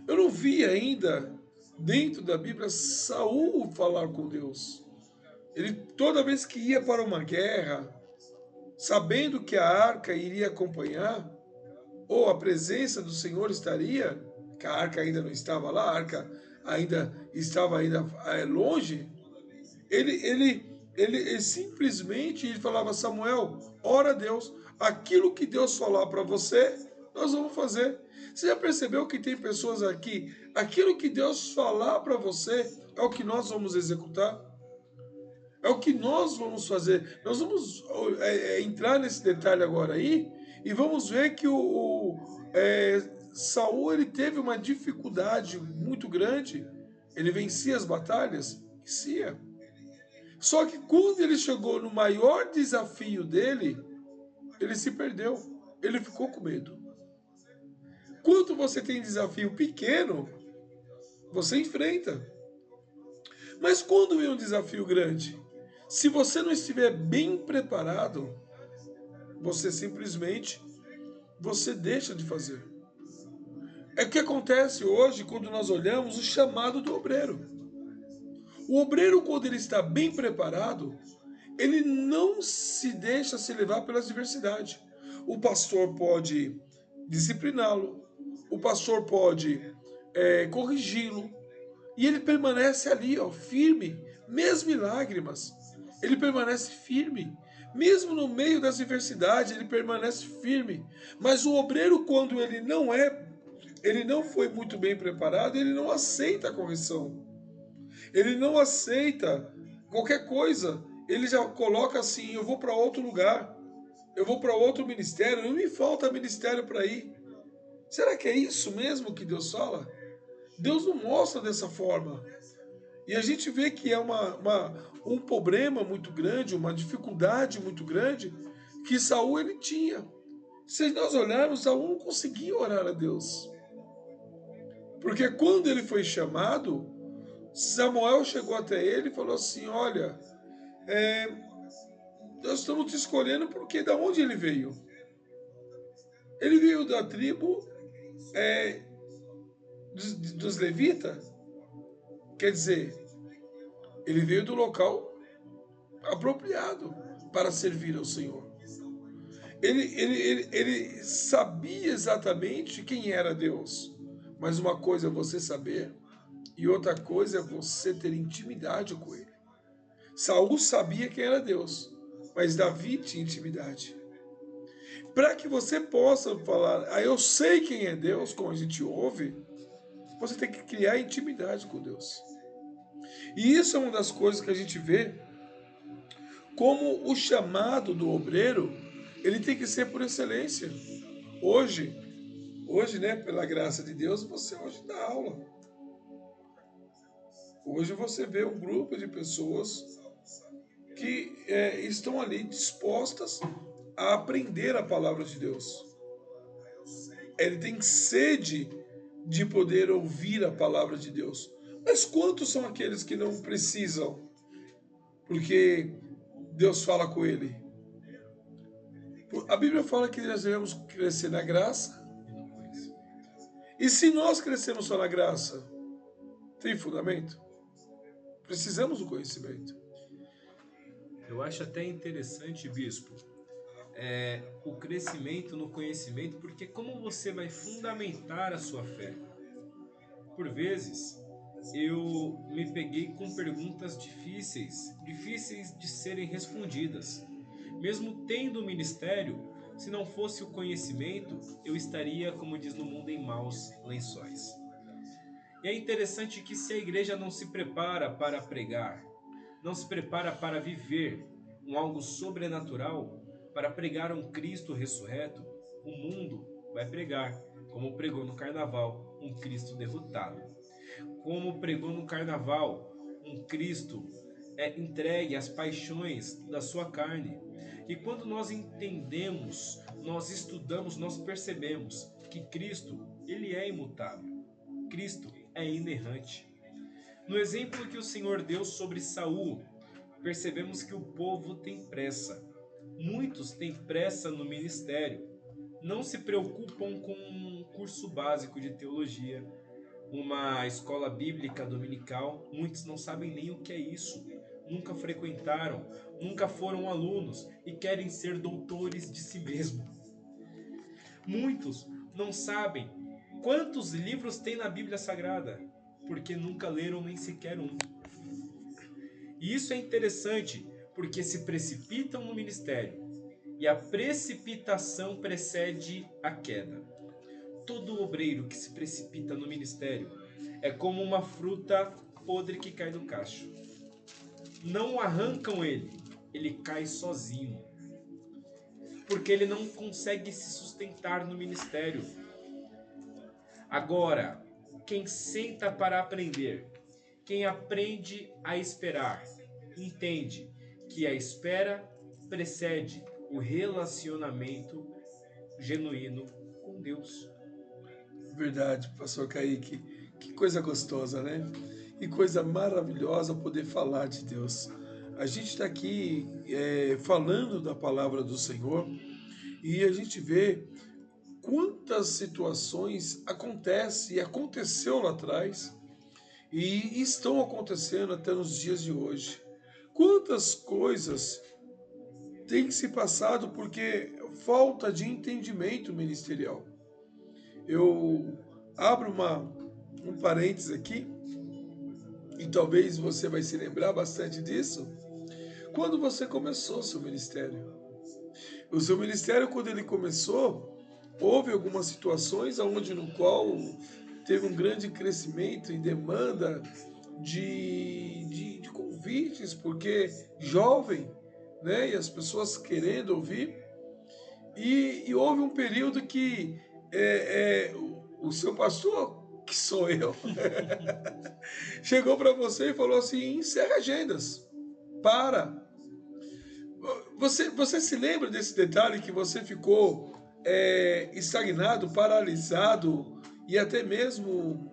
Eu não vi ainda dentro da Bíblia Saul falar com Deus. Ele toda vez que ia para uma guerra, sabendo que a arca iria acompanhar, ou a presença do Senhor estaria, que a arca ainda não estava lá, a arca ainda estava longe, ele simplesmente ele falava: Samuel, ora a Deus, aquilo que Deus falar para você, nós vamos fazer. Você já percebeu que tem pessoas aqui, aquilo que Deus falar para você é o que nós vamos executar? É o que nós vamos fazer. Nós vamos entrar nesse detalhe agora aí e vamos ver que Saul ele teve uma dificuldade muito grande. Ele vencia as batalhas, vencia. Só que quando ele chegou no maior desafio dele, ele se perdeu. Ele ficou com medo. Quando você tem desafio pequeno, você enfrenta. Mas quando vem um desafio grande, se você não estiver bem preparado, você simplesmente deixa de fazer. É o que acontece hoje quando nós olhamos o chamado do obreiro. O obreiro, quando ele está bem preparado, ele não se deixa se levar pelas adversidades. O pastor pode discipliná-lo, o pastor pode corrigi-lo, e ele permanece ali, ó, firme, mesmo em lágrimas. Ele permanece firme, mesmo no meio das adversidades, ele permanece firme. Mas o obreiro, quando ele não foi muito bem preparado, ele não aceita a correção. Ele não aceita qualquer coisa. Ele já coloca assim: eu vou para outro lugar, eu vou para outro ministério, não me falta ministério para ir. Será que é isso mesmo que Deus fala? Deus não mostra dessa forma. E a gente vê que é um problema muito grande, uma dificuldade muito grande que Saul ele tinha. Se nós olharmos, Saul não conseguia orar a Deus. Porque quando ele foi chamado, Samuel chegou até ele e falou assim: olha, nós estamos te escolhendo porque da onde ele veio? Ele veio da tribo dos levitas, quer dizer, ele veio do local apropriado para servir ao Senhor. Ele sabia exatamente quem era Deus, mas uma coisa é você saber e outra coisa é você ter intimidade com ele. Saul sabia quem era Deus, mas Davi tinha intimidade. Para que você possa falar, eu sei quem é Deus, como a gente ouve, você tem que criar intimidade com Deus. E isso é uma das coisas que a gente vê como o chamado do obreiro, ele tem que ser por excelência. Hoje, né, pela graça de Deus, você hoje dá aula. Hoje você vê um grupo de pessoas que estão ali dispostas a aprender a palavra de Deus. Ele tem sede de poder ouvir a palavra de Deus. Mas quantos são aqueles que não precisam? Porque Deus fala com ele. A Bíblia fala que nós devemos crescer na graça. E se nós crescemos só na graça, tem fundamento? Precisamos do conhecimento. Eu acho até interessante, bispo, o crescimento no conhecimento, porque como você vai fundamentar a sua fé? Por vezes, eu me peguei com perguntas difíceis de serem respondidas. Mesmo tendo o ministério, se não fosse o conhecimento, eu estaria, como diz no mundo, em maus lençóis. E é interessante que se a igreja não se prepara para pregar, não se prepara para viver algo sobrenatural, para pregar um Cristo ressurreto, o mundo vai pregar, como pregou no carnaval, um Cristo derrotado. Como pregou no carnaval, um Cristo entregue às paixões da sua carne. E quando nós entendemos, nós estudamos, nós percebemos que Cristo, ele é imutável. Cristo é inerrante. No exemplo que o Senhor deu sobre Saul, percebemos que o povo tem pressa. Muitos têm pressa no ministério. Não se preocupam com um curso básico de teologia, uma escola bíblica dominical. Muitos não sabem nem o que é isso. Nunca frequentaram, nunca foram alunos e querem ser doutores de si mesmo. Muitos não sabem quantos livros tem na Bíblia Sagrada, porque nunca leram nem sequer um. E isso é interessante, porque se precipitam no ministério, e a precipitação precede a queda. Todo obreiro que se precipita no ministério é como uma fruta podre que cai do cacho. Não arrancam ele cai sozinho, porque ele não consegue se sustentar no ministério. Agora, quem senta para aprender, quem aprende a esperar, entende que a espera precede o relacionamento genuíno com Deus. Verdade, pastor Kaique. Que coisa gostosa, né? Que coisa maravilhosa poder falar de Deus. A gente está aqui falando da palavra do Senhor e a gente vê quantas situações acontecem e aconteceu lá atrás e estão acontecendo até nos dias de hoje. Quantas coisas têm se passado porque falta de entendimento ministerial. Eu abro um parênteses aqui, e talvez você vai se lembrar bastante disso, quando você começou o seu ministério. O seu ministério, quando ele começou, houve algumas situações onde no qual teve um grande crescimento em demanda de convites, porque jovem, né, e as pessoas querendo ouvir, e houve um período que o seu pastor que sou eu, chegou para você e falou assim: encerra agendas, para. Você se lembra desse detalhe que você ficou estagnado, paralisado e até mesmo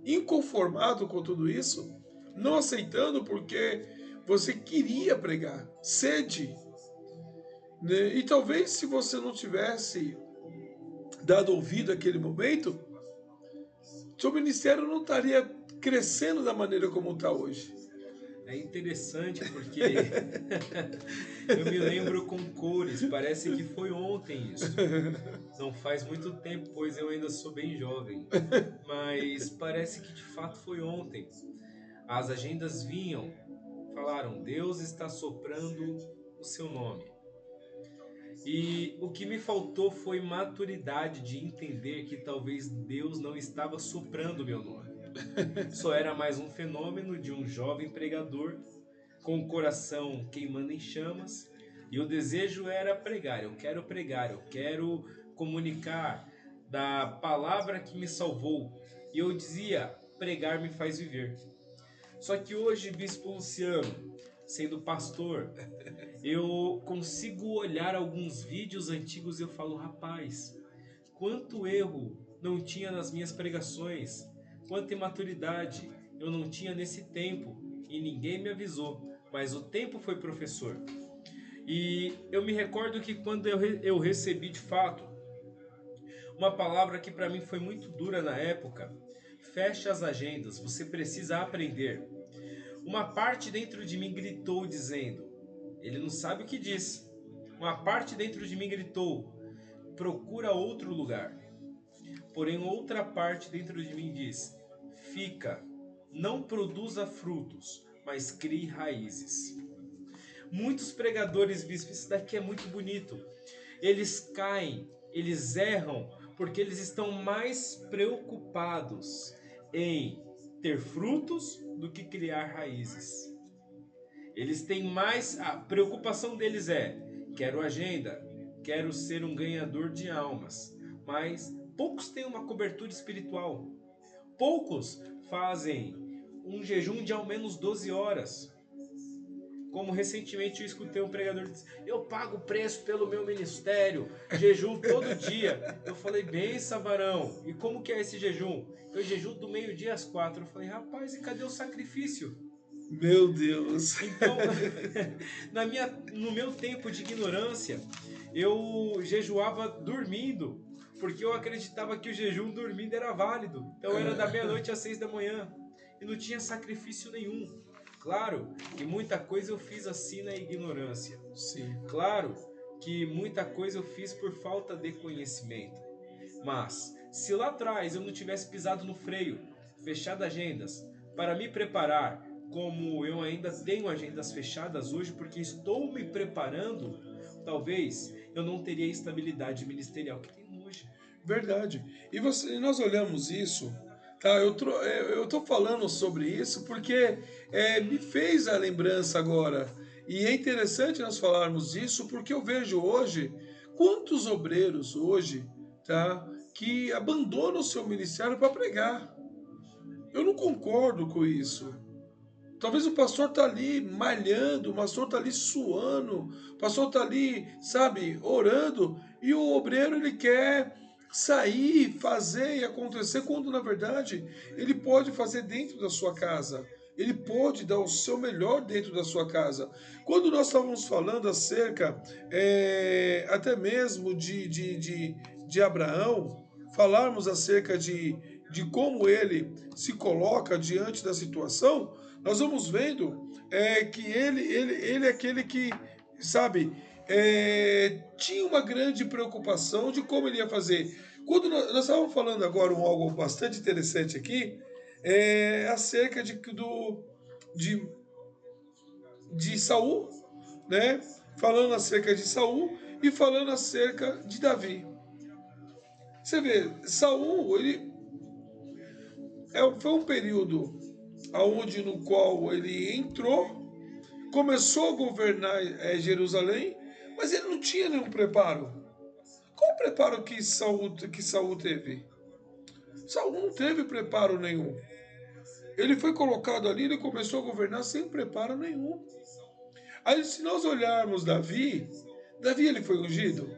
inconformado com tudo isso? Não aceitando porque você queria pregar, sede, né? E talvez se você não tivesse dado ouvido àquele momento, seu ministério não estaria crescendo da maneira como está hoje. É interessante porque eu me lembro com cores, parece que foi ontem isso. Não faz muito tempo, pois eu ainda sou bem jovem, mas parece que de fato foi ontem. As agendas vinham, falaram: Deus está soprando o seu nome. E o que me faltou foi maturidade de entender que talvez Deus não estava soprando o meu nome. Só era mais um fenômeno de um jovem pregador com o coração queimando em chamas, e o desejo era pregar, eu quero comunicar da palavra que me salvou. E eu dizia: pregar me faz viver. Só que hoje, Bispo Luciano, sendo pastor, eu consigo olhar alguns vídeos antigos e eu falo: rapaz, quanto erro não tinha nas minhas pregações, quanta imaturidade eu não tinha nesse tempo e ninguém me avisou, mas o tempo foi professor. E eu me recordo que quando eu recebi de fato uma palavra que para mim foi muito dura na época: feche as agendas, você precisa aprender. Uma parte dentro de mim gritou dizendo: ele não sabe o que diz. Uma parte dentro de mim gritou: procura outro lugar. Porém, outra parte dentro de mim diz: fica, não produza frutos, mas crie raízes. Muitos pregadores, bispo, isso daqui é muito bonito. Eles caem, eles erram, porque eles estão mais preocupados em ter frutos do que criar raízes. Eles têm mais, a preocupação deles é: quero agenda, quero ser um ganhador de almas. Mas poucos têm uma cobertura espiritual. Poucos fazem um jejum de ao menos 12 horas. Como recentemente eu escutei um pregador dizer: eu pago o preço pelo meu ministério, jejum todo dia. Eu falei: benção, varão, e como que é esse jejum? Eu jejum do meio-dia às 4. Eu falei: rapaz, e cadê o sacrifício? Meu Deus. Então, no meu tempo de ignorância, eu jejuava dormindo, porque eu acreditava que o jejum dormindo era válido. Então era da meia-noite às 6 da manhã e não tinha sacrifício nenhum. Claro que muita coisa eu fiz assim na ignorância. Sim. Claro que muita coisa eu fiz por falta de conhecimento. Mas se lá atrás eu não tivesse pisado no freio, fechado agendas, para me preparar, como eu ainda tenho agendas fechadas hoje, porque estou me preparando, talvez eu não teria a estabilidade ministerial que tenho hoje. Verdade. Nós olhamos isso, tá? Eu tô falando sobre isso porque me fez a lembrança agora. E é interessante nós falarmos disso porque eu vejo hoje quantos obreiros hoje, tá? Que abandonam o seu ministério para pregar. Eu não concordo com isso. Talvez o pastor tá ali malhando, o pastor tá ali suando, o pastor tá ali, sabe, orando, e o obreiro ele quer sair, fazer e acontecer, quando na verdade ele pode fazer dentro da sua casa. Ele pode dar o seu melhor dentro da sua casa. Quando nós estávamos falando acerca até mesmo de Abraão, falarmos acerca de como ele se coloca diante da situação, nós vamos vendo que ele é aquele que, sabe, tinha uma grande preocupação de como ele ia fazer. Quando nós estávamos falando agora algo bastante interessante aqui, acerca de, de Saul, né? Falando acerca de Saul e falando acerca de Davi. Você vê, Saul, foi um período aonde no qual ele entrou, começou a governar Jerusalém, mas ele não tinha nenhum preparo. Qual o preparo que Saul teve? Saul não teve preparo nenhum. Ele foi colocado ali, ele começou a governar sem preparo nenhum. Aí, se nós olharmos Davi, Davi ele foi ungido?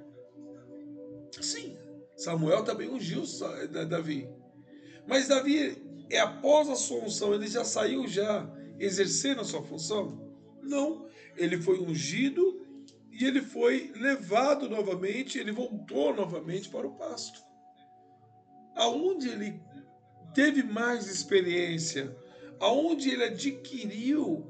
Sim, Samuel também ungiu Davi. Mas Davi, após a sua unção, ele já saiu já exercendo a sua função? Não, ele foi ungido e ele foi levado novamente, ele voltou novamente para o pasto. Aonde ele teve mais experiência, aonde ele adquiriu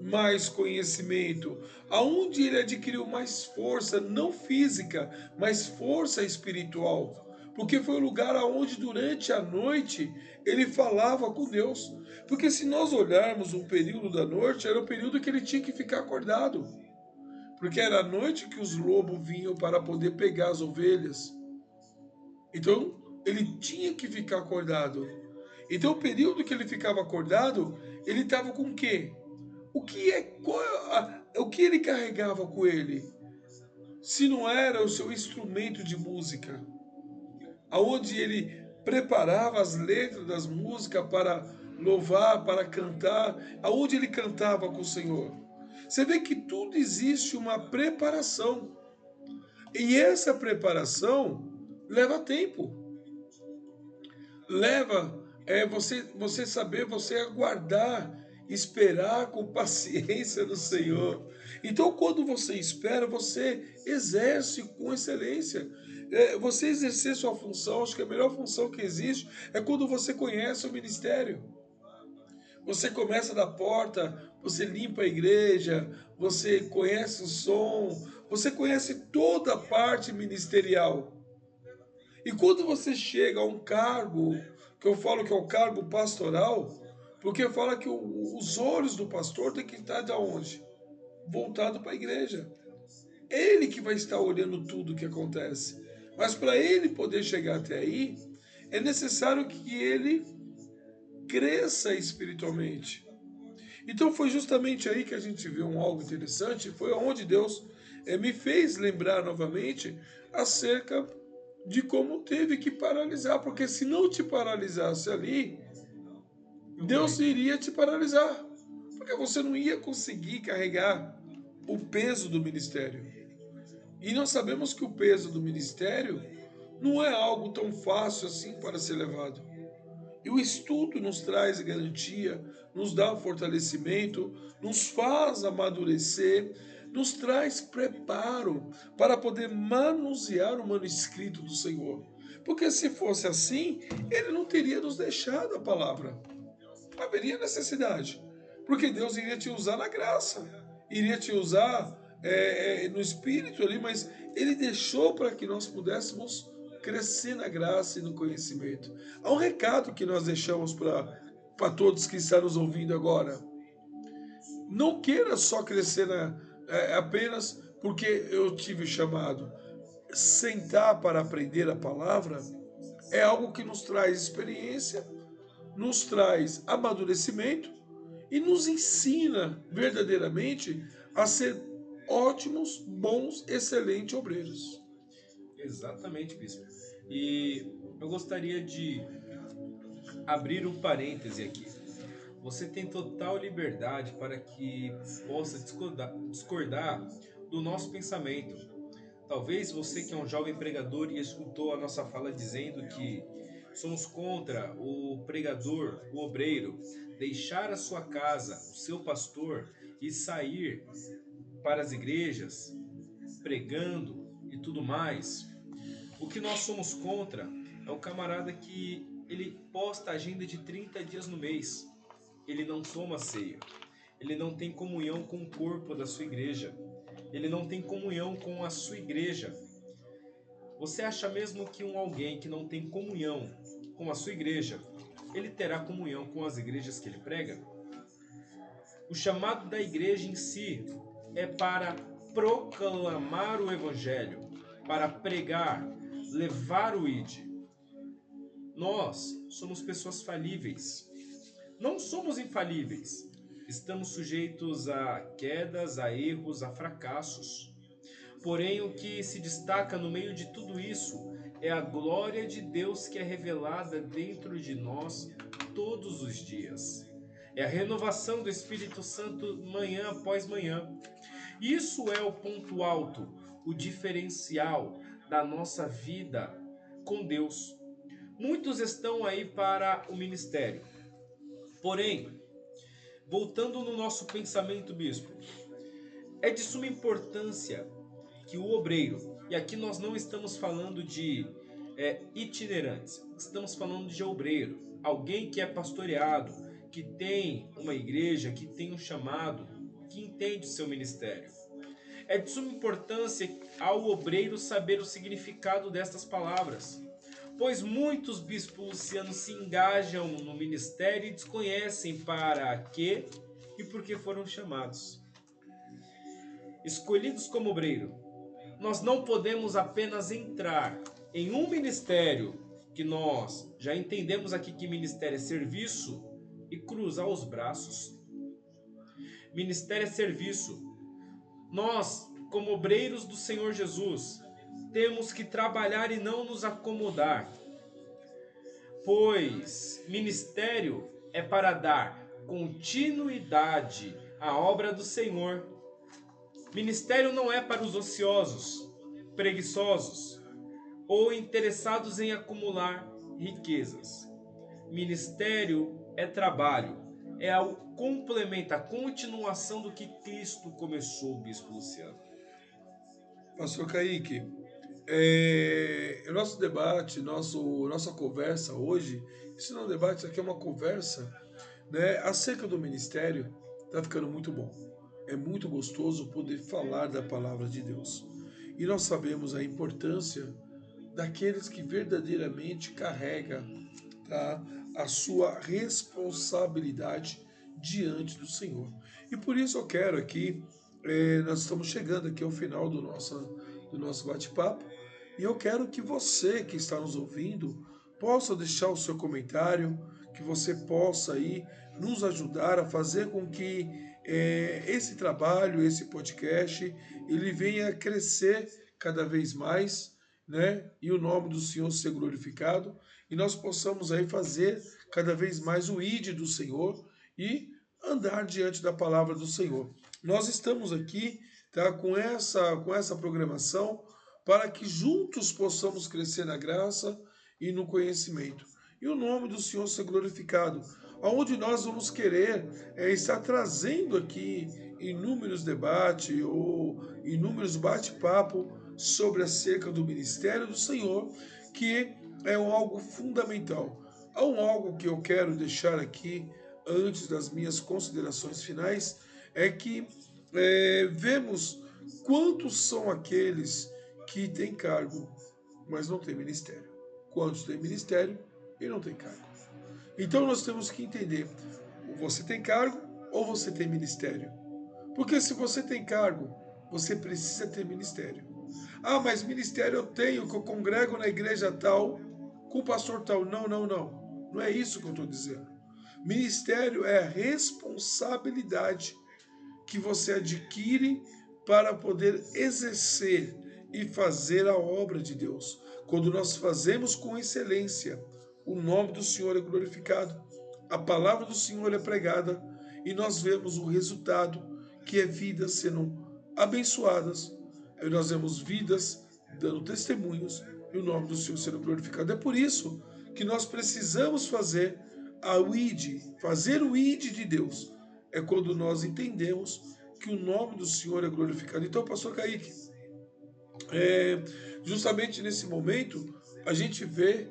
mais conhecimento, aonde ele adquiriu mais força, não física, mas força espiritual. Porque foi o lugar aonde durante a noite ele falava com Deus. Porque se nós olharmos um período da noite, era o período que ele tinha que ficar acordado. Porque era a noite que os lobos vinham para poder pegar as ovelhas. Então, ele tinha que ficar acordado. Então, o período que ele ficava acordado, ele estava com o quê? O que ele carregava com ele? Se não era o seu instrumento de música, aonde ele preparava as letras das músicas para louvar, para cantar, aonde ele cantava com o Senhor. Você vê que tudo existe uma preparação. E essa preparação leva tempo. Leva você saber, você aguardar, esperar com paciência no Senhor. Então, quando você espera, você exerce com excelência. Você exercer sua função, acho que a melhor função que existe é quando você conhece o ministério. Você começa da porta, você limpa a igreja, você conhece o som, você conhece toda a parte ministerial. E quando você chega a um cargo, que eu falo que é o cargo pastoral, porque fala que os olhos do pastor tem que estar de onde? Voltado para a igreja. Ele que vai estar olhando tudo o que acontece. Mas para ele poder chegar até aí, é necessário que ele cresça espiritualmente. Então foi justamente aí que a gente viu algo interessante, foi onde Deus me fez lembrar novamente acerca de como teve que paralisar, porque se não te paralisasse ali, Deus iria te paralisar, porque você não ia conseguir carregar o peso do ministério. E nós sabemos que o peso do ministério não é algo tão fácil assim para ser levado. E o estudo nos traz garantia, nos dá fortalecimento, nos faz amadurecer, nos traz preparo para poder manusear o manuscrito do Senhor. Porque se fosse assim, ele não teria nos deixado a palavra. Haveria necessidade. Porque Deus iria te usar na graça, iria te usar no espírito ali, mas ele deixou para que nós pudéssemos crescer na graça e no conhecimento. Há um recado que nós deixamos para todos que estão nos ouvindo agora. Não queira só crescer apenas porque eu tive chamado. Sentar para aprender a palavra é algo que nos traz experiência, nos traz amadurecimento e nos ensina verdadeiramente a ser ótimos, bons, excelentes obreiros. Exatamente, bispo. E eu gostaria de abrir um parêntese aqui. Você tem total liberdade para que possa discordar do nosso pensamento. Talvez você que é um jovem pregador e escutou a nossa fala dizendo que somos contra o pregador, o obreiro, deixar a sua casa, o seu pastor e sair para as igrejas pregando e tudo mais. O que nós somos contra é o camarada que ele posta a agenda de 30 dias no mês. Ele não toma ceia. Ele não tem comunhão com o corpo da sua igreja. Ele não tem comunhão com a sua igreja. Você acha mesmo que alguém que não tem comunhão com a sua igreja, ele terá comunhão com as igrejas que ele prega? O chamado da igreja em si é para proclamar o evangelho, para pregar, levar o ide. Nós somos pessoas falíveis. Não somos infalíveis. Estamos sujeitos a quedas, a erros, a fracassos. Porém, o que se destaca no meio de tudo isso é a glória de Deus que é revelada dentro de nós todos os dias. É a renovação do Espírito Santo manhã após manhã. Isso é o ponto alto, o diferencial da nossa vida com Deus. Muitos estão aí para o ministério. Porém, voltando no nosso pensamento, bispo, é de suma importância que o obreiro, e aqui nós não estamos falando de itinerantes, estamos falando de obreiro, alguém que é pastoreado, que tem uma igreja, que tem um chamado, que entende o seu ministério. É de suma importância ao obreiro saber o significado destas palavras, pois muitos bispos lucianos se engajam no ministério e desconhecem para quê e por que foram chamados. Escolhidos como obreiro, nós não podemos apenas entrar em um ministério, que nós já entendemos aqui que ministério é serviço, e cruzar os braços. Ministério é serviço. Nós, como obreiros do Senhor Jesus, temos que trabalhar e não nos acomodar, pois ministério é para dar continuidade à obra do Senhor. Ministério não é para os ociosos, preguiçosos ou interessados em acumular riquezas. Ministério é trabalho, é o complemento, a continuação do que Cristo começou, Bispo Luciano. Pastor Kaique, o nosso debate, nossa conversa hoje, isso não é um debate, isso aqui é uma conversa, né, acerca do ministério, está ficando muito bom. É muito gostoso poder falar da palavra de Deus. E nós sabemos a importância daqueles que verdadeiramente carregam, tá, a sua responsabilidade diante do Senhor. E por isso eu quero aqui, nós estamos chegando aqui ao final do nosso bate-papo, e eu quero que você que está nos ouvindo possa deixar o seu comentário, que você possa aí nos ajudar a fazer com que esse trabalho, esse podcast, ele venha crescer cada vez mais, né? E o nome do Senhor ser glorificado, e nós possamos aí fazer cada vez mais o ID do Senhor e andar diante da palavra do Senhor. Nós estamos aqui, tá, com essa programação para que juntos possamos crescer na graça e no conhecimento. E o nome do Senhor ser glorificado. Aonde nós vamos querer estar trazendo aqui inúmeros debates ou inúmeros bate-papo sobre acerca do ministério do Senhor, que é algo fundamental. Há algo que eu quero deixar aqui antes das minhas considerações finais, é que vemos quantos são aqueles que têm cargo, mas não têm ministério. Quantos têm ministério e não têm cargo. Então nós temos que entender, você tem cargo ou você tem ministério? Porque se você tem cargo, você precisa ter ministério. Ah, mas ministério eu tenho, que eu congrego na igreja tal, com o pastor tal. Não, não, não. Não é isso que eu estou dizendo. Ministério é a responsabilidade que você adquire para poder exercer e fazer a obra de Deus. Quando nós fazemos com excelência, o nome do Senhor é glorificado, a palavra do Senhor é pregada e nós vemos o resultado, que é vidas sendo abençoadas, e nós vemos vidas dando testemunhos e o nome do Senhor sendo glorificado. É por isso que nós precisamos fazer fazer o ID de Deus. É quando nós entendemos que o nome do Senhor é glorificado. Então, pastor Kaique, justamente nesse momento, a gente vê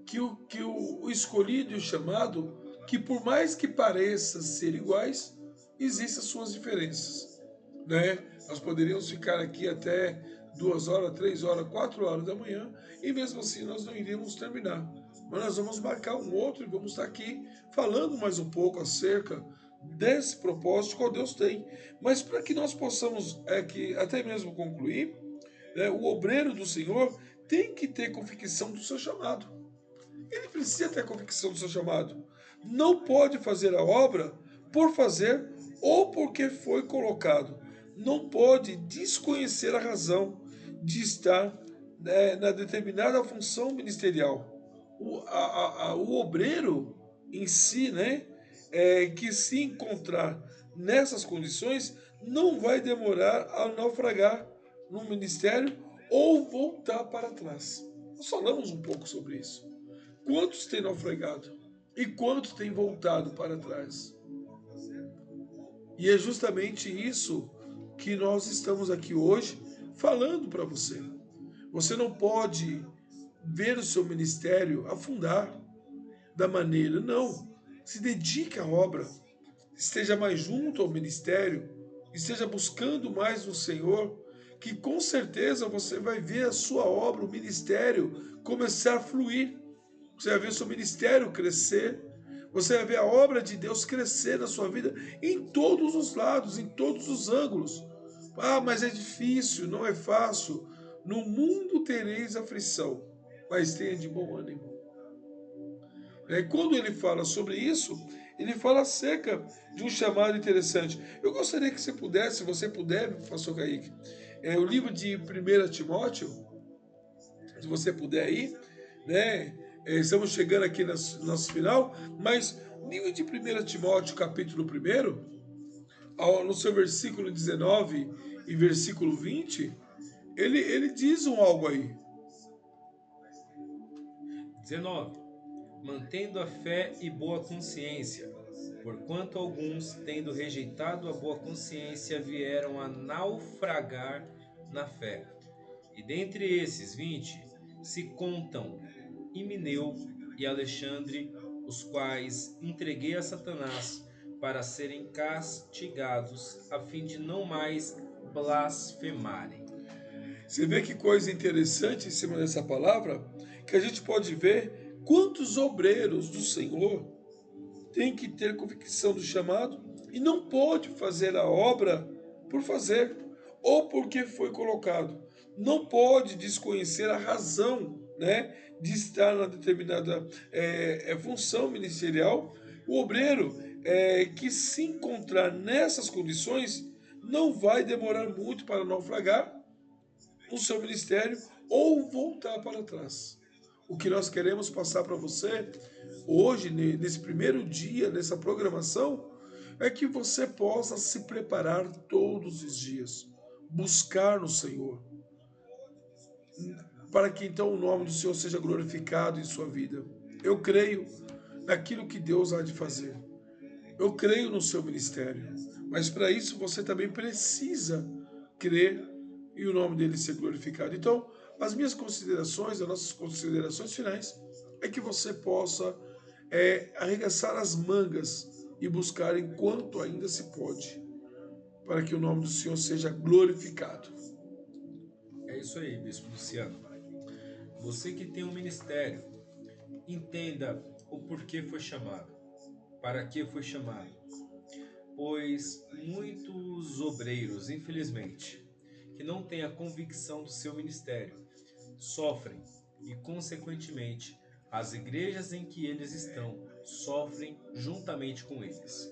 que o escolhido e o chamado, que por mais que pareça ser iguais, existem as suas diferenças, né? Nós poderíamos ficar aqui até 2 horas, 3 horas, 4 horas da manhã, e mesmo assim nós não iríamos terminar. Mas nós vamos marcar um outro e vamos estar aqui falando mais um pouco acerca desse propósito que Deus tem. Mas para que nós possamos até mesmo concluir, né, o obreiro do Senhor tem que ter convicção do seu chamado. Ele precisa ter convicção do seu chamado. Não pode fazer a obra por fazer ou porque foi colocado, não pode desconhecer a razão de estar na determinada função ministerial. O obreiro em si, né, que se encontrar nessas condições, não vai demorar a naufragar no ministério ou voltar para trás. Nós falamos um pouco sobre isso. Quantos têm naufragado e quantos têm voltado para trás? E é justamente isso que nós estamos aqui hoje falando para você. Você não pode ver o seu ministério afundar da maneira, não. Se dedique à obra, esteja mais junto ao ministério, esteja buscando mais no Senhor, que com certeza você vai ver a sua obra, o ministério, começar a fluir. Você vai ver o seu ministério crescer, você vai ver a obra de Deus crescer na sua vida em todos os lados, em todos os ângulos. Ah, mas é difícil, não é fácil. No mundo tereis aflição, mas tenha de bom ânimo. Quando ele fala sobre isso, ele fala acerca de um chamado interessante. Eu gostaria que você pudesse, se você puder, pastor Kaique, o livro de 1 Timóteo, se você puder ir, né? Estamos chegando aqui no nosso final, mas livro de 1 Timóteo, capítulo 1, no seu versículo 19 e versículo 20, ele diz algo aí. 19. Mantendo a fé e boa consciência, porquanto alguns, tendo rejeitado a boa consciência, vieram a naufragar na fé. E dentre esses 20 se contam Himeneu e Alexandre, os quais entreguei a Satanás para serem castigados, a fim de não mais blasfemarem. Você vê que coisa interessante em cima dessa palavra, que a gente pode ver quantos obreiros do Senhor têm que ter convicção do chamado e não pode fazer a obra por fazer ou porque foi colocado. Não pode desconhecer a razão, né, de estar na determinada função ministerial. O obreiro que se encontrar nessas condições não vai demorar muito para naufragar no seu ministério ou voltar para trás. O que nós queremos passar para você hoje, nesse primeiro dia, nessa programação, é que você possa se preparar todos os dias, buscar no Senhor, para que então o nome do Senhor seja glorificado em sua vida. Eu creio naquilo que Deus há de fazer. Eu creio no seu ministério, mas para isso você também precisa crer e o nome dele ser glorificado. Então, as minhas considerações, as nossas considerações finais, é que você possa arregaçar as mangas e buscar enquanto ainda se pode, para que o nome do Senhor seja glorificado. É isso aí, Bispo Luciano. Você que tem um ministério, entenda o porquê foi chamado, para que foi chamado. Pois muitos obreiros, infelizmente, que não têm a convicção do seu ministério, sofrem e, consequentemente, as igrejas em que eles estão sofrem juntamente com eles.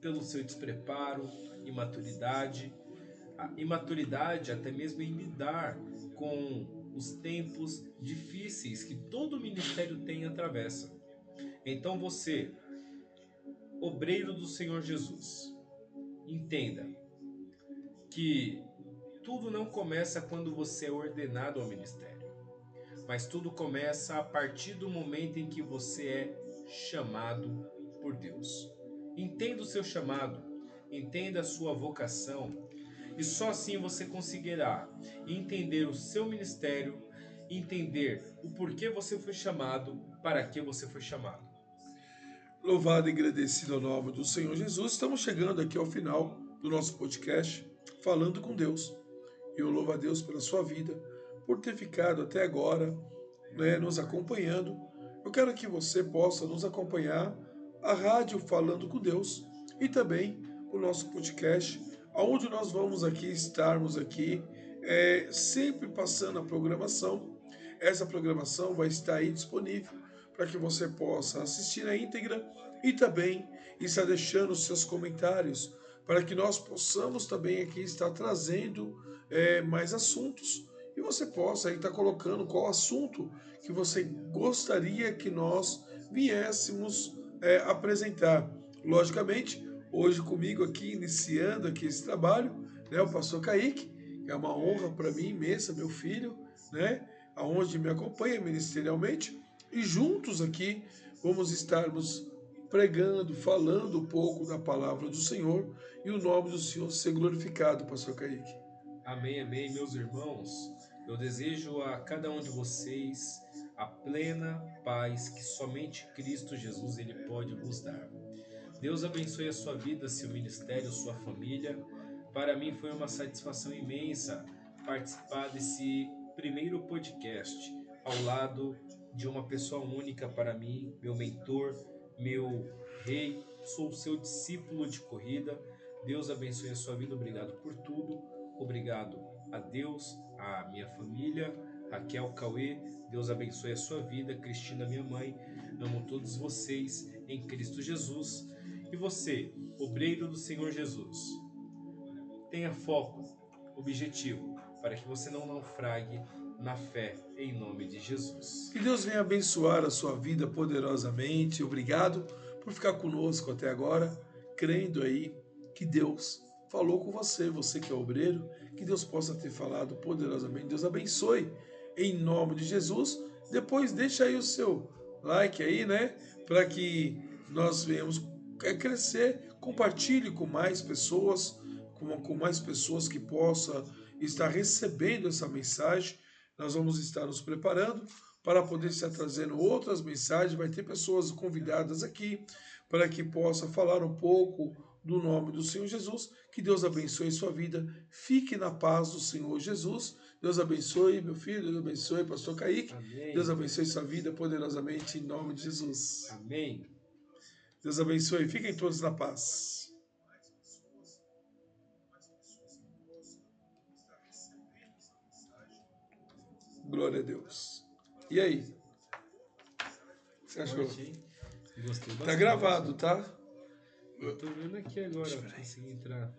Pelo seu despreparo, imaturidade, a imaturidade até mesmo em lidar com os tempos difíceis que todo ministério tem e atravessa. Então você, obreiro do Senhor Jesus, entenda que tudo não começa quando você é ordenado ao ministério, mas tudo começa a partir do momento em que você é chamado por Deus. Entenda o seu chamado, entenda a sua vocação, e só assim você conseguirá entender o seu ministério, entender o porquê você foi chamado, para que você foi chamado. Louvado e agradecido ao nome do Senhor Jesus, estamos chegando aqui ao final do nosso podcast, Falando com Deus. Eu louvo a Deus pela sua vida, por ter ficado até agora, né, nos acompanhando. Eu quero que você possa nos acompanhar, a rádio Falando com Deus e também o nosso podcast, onde nós vamos aqui estarmos aqui, sempre passando a programação. Essa programação vai estar aí disponível para que você possa assistir na íntegra e também estar deixando os seus comentários para que nós possamos também aqui estar trazendo mais assuntos. E você possa aí estar colocando qual assunto que você gostaria que nós viéssemos apresentar. Logicamente, hoje comigo aqui, iniciando aqui esse trabalho, né, o pastor Kaique, que é uma honra para mim imensa, meu filho, né, aonde me acompanha ministerialmente, e juntos aqui vamos estarmos pregando, falando um pouco da palavra do Senhor e o nome do Senhor ser glorificado, pastor Kaique. Amém, amém, meus irmãos. Eu desejo a cada um de vocês a plena paz que somente Cristo Jesus ele pode vos dar. Deus abençoe a sua vida, seu ministério, sua família. Para mim foi uma satisfação imensa participar desse primeiro podcast ao lado de uma pessoa única para mim, meu mentor, meu rei. Sou seu discípulo de corrida. Deus abençoe a sua vida. Obrigado por tudo. Obrigado a Deus, a minha família, Raquel, Cauê. Deus abençoe a sua vida. Cristina, minha mãe. Amo todos vocês em Cristo Jesus. E você, obreiro do Senhor Jesus, tenha foco, objetivo, para que você não naufrague na fé, em nome de Jesus. Que Deus venha abençoar a sua vida poderosamente. Obrigado por ficar conosco até agora, crendo aí que Deus falou com você, você que é obreiro, que Deus possa ter falado poderosamente. Deus abençoe em nome de Jesus. Depois deixa aí o seu like aí, né, para que nós venhamos crescer. Compartilhe com mais pessoas, com mais pessoas que possam estar recebendo essa mensagem. Nós vamos estar nos preparando para poder estar trazendo outras mensagens. Vai ter pessoas convidadas aqui para que possa falar um pouco do nome do Senhor Jesus. Que Deus abençoe sua vida. Fique na paz do Senhor Jesus. Deus abençoe, meu filho. Deus abençoe, pastor Kaique. Amém. Deus abençoe sua vida poderosamente em nome de Jesus. Amém. Deus abençoe. Fiquem todos na paz. Glória a Deus. E aí? Você achou? Gostei bastante. Tá gravado, tá? Eu tô vendo aqui agora, consegui entrar.